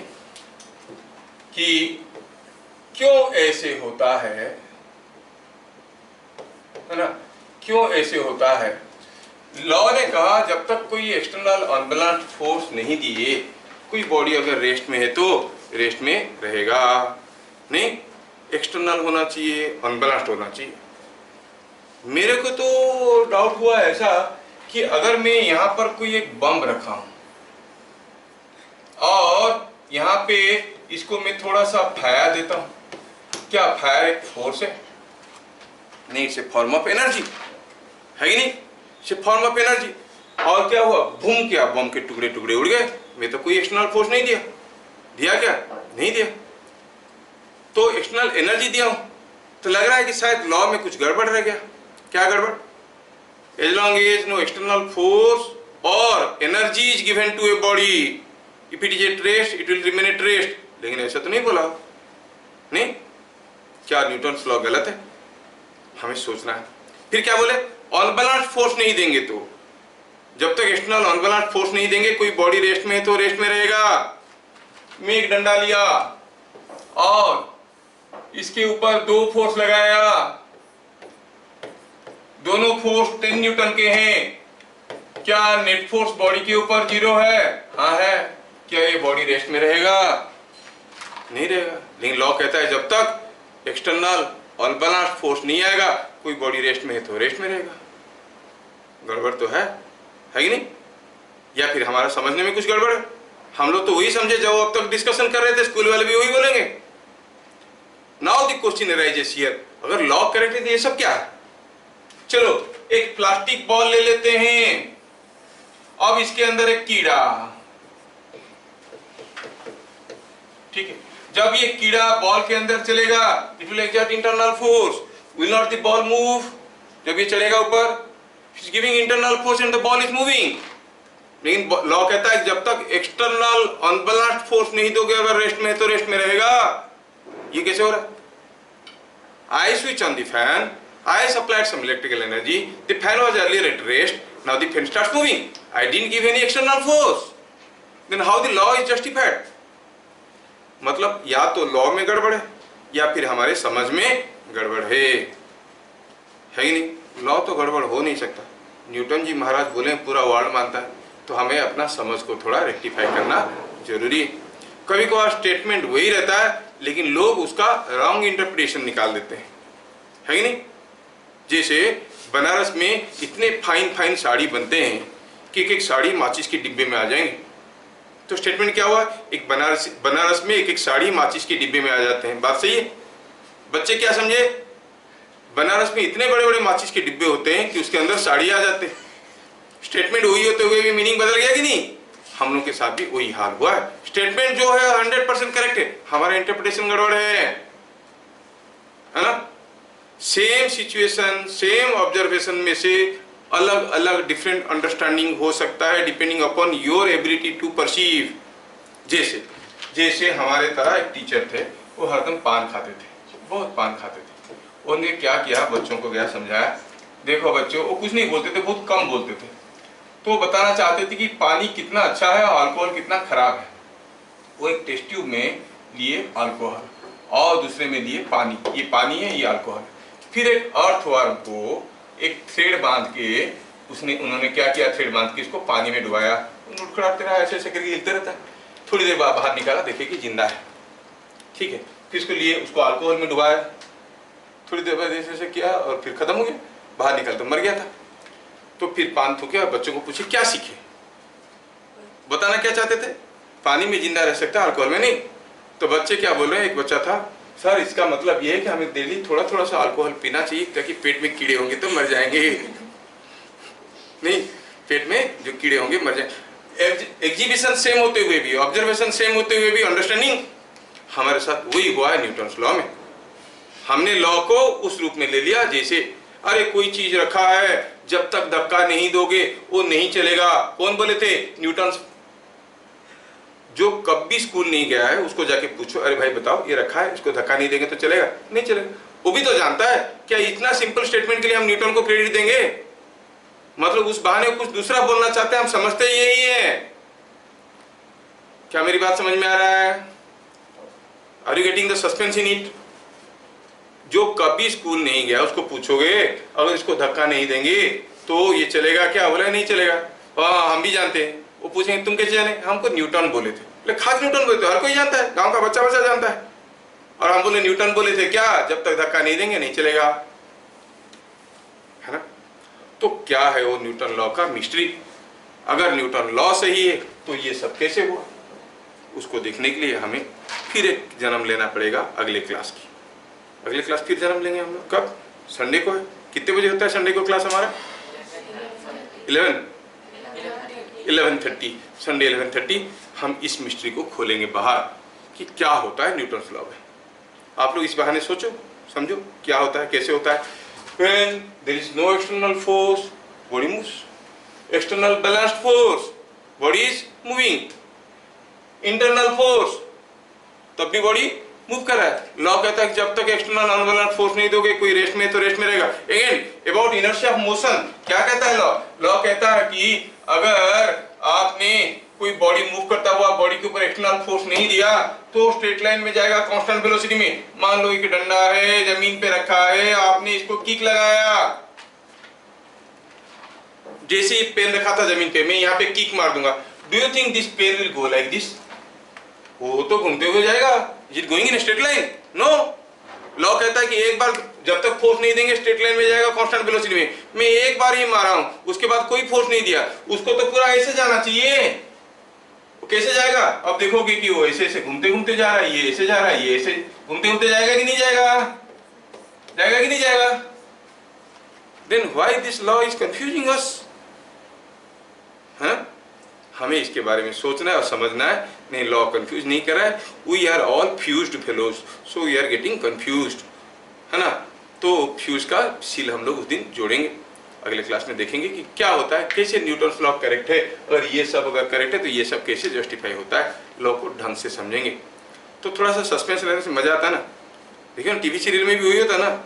A: कि क्यों ऐसे होता है ना, क्यों ऐसे होता है। लॉ ने कहा जब तक कोई एक्सटर्नल अनबैलेंस्ड फोर्स नहीं दिए, कोई बॉडी अगर रेस्ट में है तो रेस्ट में रहेगा, नहीं एक्सटर्नल होना चाहिए, अनबैलेंस्ड होना चाहिए। मेरे को तो डाउट हुआ ऐसा कि अगर मैं यहाँ पर कोई एक बम रखा हूं और यहाँ पे इसको मैं थोड़ा सा फायर देता हूं, क्या फायर एक फोर्स है? नहीं, it's a form of energy, है कि नहीं? It's a form of energy. और क्या हुआ? बूम, क्या बम के टुकड़े टुकड़े उड़ गए। मैं तो कोई एक्सटर्नल फोर्स नहीं दिया, दिया क्या? नहीं दिया। तो एक्सटर्नल एनर्जी दिया हूं, तो लग रहा है कि शायद लॉ में कुछ गड़बड़ रह गया। क्या गड़बड़? As long as no external force और energy is given to a body, if it is at rest it will remain at rest. लेकिन ऐसा तो नहीं बोला, नहीं? क्या न्यूटन्स लॉ गलत है? हमें सोचना है। फिर क्या बोले? अनबैलेंस्ड फोर्स नहीं देंगे तो, जब तक एक्सटर्नल अनबैलेंस्ड फोर्स नहीं देंगे कोई बॉडी रेस्ट में है तो रेस्ट में रहेगा। मैं एक डंडा लिया और इसके ऊपर दो फोर्स लगाया, दोनों फोर्स 10 न्यूटन के हैं। क्या नेट फोर्स बॉडी के ऊपर 0 है? हाँ है। क्या ये बॉडी रेस्ट में रहेगा? नहीं रहेगा। लेकिन लॉ कहता है जब तक एक्सटर्नल अनबैलेंस्ड फोर्स नहीं आएगा कोई बॉडी रेस्ट में है तो रेस्ट में रहेगा। गड़बड़ तो है कि नहीं? या फिर हमारा समझने में कुछ गड़बड़ है? हम लोग तो वही समझे जो अब तक डिस्कशन कर रहे थे, स्कूल वाले भी वही बोलेंगे। Now the question arises here, अगर लॉ करेक्ट है तो ये सब क्या है? चलो एक प्लास्टिक बॉल ले लेते हैं, अब इसके अंदर एक कीड़ा, ठीक है। जब ये कीड़ा बॉल के अंदर चलेगा it will exert internal force, will not the ball move? जब ये चलेगा ऊपर it is giving internal force and the ball is moving. लेकिन लॉ कहता है जब तक एक्सटर्नल अनबैलेंस्ड फोर्स नहीं दोगे अगर रेस्ट में है तो रेस्ट में रहेगा। ये कैसे हो रहा है? I switch on the fan, I supplied some electrical energy, the fan was earlier at rest, now the fan starts moving. I didn't give any external force. Then how the law is justified? मतलब या तो लॉ में गड़बड़ है या फिर हमारे समझ में गड़बड़ है कि नहीं? लॉ तो गड़बड़ हो नहीं सकता। न्यूटन जी महाराज बोले पूरा वर्ल्ड मानता है, तो हमें अपना समझ को थोड़ा रेक्टिफाई करना जरूरी है। कभी कभार स्टेटमेंट वही रहता है लेकिन लोग उसका रॉन्ग इंटरप्रिटेशन निकाल देते हैं, है कि नहीं? जैसे बनारस में इतने फाइन फाइन साड़ी बनते हैं कि एक एक साड़ी माचिस के डिब्बे में आ जाएंगे। तो स्टेटमेंट क्या हुआ? एक बनारस में एक एक साड़ी माचिस के डिब्बे में आ जाते हैं। बात सही है? बच्चे क्या समझे? बनारस में इतने बड़े बड़े माचिस के डिब्बे होते हैं कि उसके अंदर साड़ी आ जाते हैं। स्टेटमेंट वही होते हुए भी मीनिंग बदल गया कि नहीं? हम लोग के साथ भी वही हाल हुआ है। स्टेटमेंट जो है 100% करेक्ट है, हमारा इंटरप्रिटेशन गड़बड़ है ना? सेम सिचुएशन सेम ऑब्जर्वेशन में से अलग अलग डिफरेंट अंडरस्टैंडिंग हो सकता है depending upon your ability to perceive. जैसे हमारे तरह एक टीचर थे, वो हरदम पान खाते थे, बहुत पान खाते थे। उन्होंने क्या किया, बच्चों को गया समझाया, देखो बच्चों, वो कुछ नहीं बोलते थे, बहुत कम बोलते थे। तो बताना चाहते थे कि पानी कितना अच्छा है और अल्कोहल कितना खराब है। वो एक टेस्ट ट्यूब में लिए अल्कोहल और दूसरे में लिए पानी, ये पानी है ये अल्कोहल। फिर एक अर्थवर्म को एक थ्रेड बांध के उन्होंने क्या किया, थ्रेड बांध के इसको पानी में डुबाया, लुड़खड़ाते रहा, ऐसे ऐसे करके हिलते रहता है। थोड़ी देर बाद बाहर निकाला, देखे कि जिंदा है, ठीक है। फिर इसको लिए उसको अल्कोहल में डुबाया, थोड़ी देर बाद ऐसे ऐसे किया और फिर खत्म हो गया, बाहर निकल तो मर गया था। तो फिर पान थूके और बच्चों को पूछे क्या सीखे, बताना क्या चाहते थे? पानी में जिंदा रह सकता है, अल्कोहल में नहीं। तो बच्चे क्या बोल रहे हैं, एक बच्चा था, सर इसका मतलब ये है कि हमें डेली थोड़ा थोड़ा सा अल्कोहल पीना चाहिए ताकि पेट में कीड़े होंगे तो मर जाएंगे। नहीं, पेट में जो कीड़े होंगे मर जाएंगे। एग्जीबिशन सेम होते हुए भी, ऑब्जर्वेशन सेम होते हुए भी अंडरस्टैंडिंग हमारे साथ वही हुआ है न्यूटन्स लॉ में। हमने लॉ को उस रूप में ले लिया जैसे अरे कोई चीज रखा है, जब तक धक्का नहीं दोगे वो नहीं चलेगा। कौन बोले थे? न्यूटन्स। जो कभी स्कूल नहीं गया है उसको जाके पूछो, अरे भाई बताओ ये रखा है, इसको धक्का नहीं देंगे तो चलेगा? नहीं चलेगा। वो भी तो जानता है। क्या इतना सिंपल स्टेटमेंट के लिए हम न्यूटन को क्रेडिट देंगे? मतलब उस बहाने कुछ दूसरा बोलना चाहते हैं, हम समझते यही है। क्या मेरी बात समझ में आ रहा है? Are you getting the suspense in it? जो कभी स्कूल नहीं गया उसको पूछोगे, अगर इसको धक्का नहीं देंगे तो ये चलेगा क्या? बोला नहीं चलेगा। हाँ हम भी जानते हैं। वो पूछेंगे तुम कैसे जाने? हमको न्यूटन बोले थे। खास न्यूटन बोले थे, हर कोई जानता है, गांव का बच्चा बच्चा जानता है। और हम बोले न्यूटन बोले थे क्या? जब तक धक्का नहीं देंगे नहीं चलेगा, है ना? तो क्या है वो न्यूटन लॉ का मिस्ट्री? अगर न्यूटन लॉ सही है तो ये सब कैसे हुआ, उसको देखने के लिए हमें फिर एक जन्म लेना पड़ेगा अगले क्लास की। अगले क्लास फिर जन्म लेंगे हम लोग। कब? संडे को है। कितने बजे होता है संडे को क्लास हमारा? 11:30 संडे 11:30 हम इस मिस्ट्री को खोलेंगे बाहर कि क्या होता है न्यूटन्स लॉ में। आप लोग इस बहाने सोचो, समझो क्या होता है, कैसे होता है। When there is no external force, body moves. External balanced force, body is moving. Internal force, तब भी बॉडी मूव कर रहा है। लॉ कहता है कि जब तक एक्सटर्नल अनबैलेंस्ड फोर्स नहीं दोगे, कोई रेस्ट में तो रेस्ट में रहेगा। Again about inertia of motion क्या कहता है लॉ? लॉ कहता है कि अगर आपने कोई बॉडी मूव करता हुआ बॉडी के ऊपर एक्सटर्नल फोर्स नहीं दिया तो स्ट्रेट लाइन में जाएगा कांस्टेंट वेलोसिटी में। मान लो एक डंडा है, जमीन पे रखा है, आपने इसको किक लगाया, जैसे ही पेन रखा था जमीन पे, मैं यहाँ पे किक मार दूंगा। Do you think this pen will go like this? वो तो घूमते हुए जाएगा। Is it going in straight line? No. Law कहता है कि एक बार जब तक फोर्स नहीं देंगे स्ट्रेट लाइन में जाएगा कांस्टेंट वेलोसिटी में। मैं एक बार ही मारा हूं, उसके बाद कोई फोर्स नहीं दिया, उसको तो पूरा ऐसे जाना चाहिए। वो कैसे जाएगा? अब देखोगे कि वो ऐसे ऐसे घूमते घूमते जा रहा है, ये ऐसे जा रहा है, ये ऐसे घूमते घूमते जाएगा कि नहीं जाएगा? जाएगा कि नहीं जाएगा? Then why this law is confusing us? हाँ, हमें इसके बारे में सोचना है और समझना है। नहीं, लॉ कंफ्यूज नहीं कर रहा है। We are all fused fellows, so we are getting confused, है ना? तो फ्यूज का सील हम लोग उस दिन जोड़ेंगे। अगले क्लास में देखेंगे कि क्या होता है, कैसे न्यूटन्स लॉ करेक्ट है, और ये सब अगर करेक्ट है तो ये सब कैसे जस्टिफाई होता है। लॉ को ढंग से समझेंगे तो थोड़ा सा सस्पेंस रहने से मजा आता है ना। देखिए ना, टीवी सीरियल में भी वही होता है ना।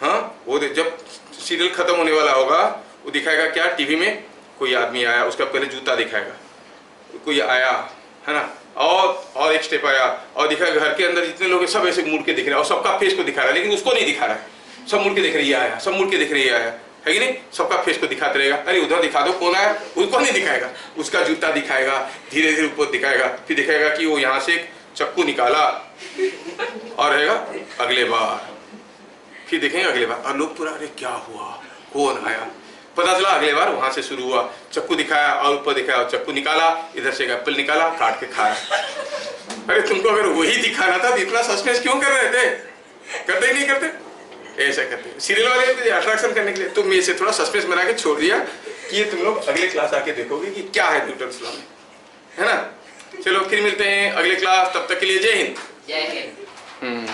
A: हाँ, वो जब सीरियल खत्म होने वाला होगा वो दिखाएगा क्या, टीवी में कोई आदमी आया, उसका पहले जूता दिखाएगा, कोई आया, है ना, और एक स्टेप आया और दिखाएगा घर के अंदर जितने लोग हैं सब ऐसे मुड़ के दिख रहे हैं और सबका फेस को दिखा रहा है, लेकिन उसको नहीं दिखा रहा है। सब मुड़ के दिख रही आया, सब मुड़ के दिख रही आया, है कि नहीं? सबका फेस को दिखाते रहेगा। अरे उधर दिखा दो कौन आया, उसको नहीं दिखाएगा, उसका जूता दिखाएगा, धीरे धीरे ऊपर दिखाएगा, फिर दिखाएगा कि वो यहाँ से एक चक्कू निकाला और रहेगा अगले बार, फिर देखेंगे अगले बार, और लोग पूरा अरे क्या हुआ, कौन आया, पता चला अगले बार वहां से शुरू हुआ, चक्कू दिखाया और ऊपर दिखाया और चक्कू निकाला, इधर से एप्पल निकाला, काट के खाया। अरे तुमको अगर वही दिखाना था तो इतना सस्पेंस क्यों कर रहे थे? करते ही नहीं करते, ऐसा करते सीरियल वाले अट्रैक्शन करने के लिए। तो मैं इसे थोड़ा सस्पेंस बना के छोड़ दिया कि ये तुम लोग अगले क्लास आके देखोगे कि क्या है न्यूटन्स लॉ में, है ना। चलो फिर मिलते हैं अगले क्लास, तब तक के लिए जय हिंद।
B: जय हिंद।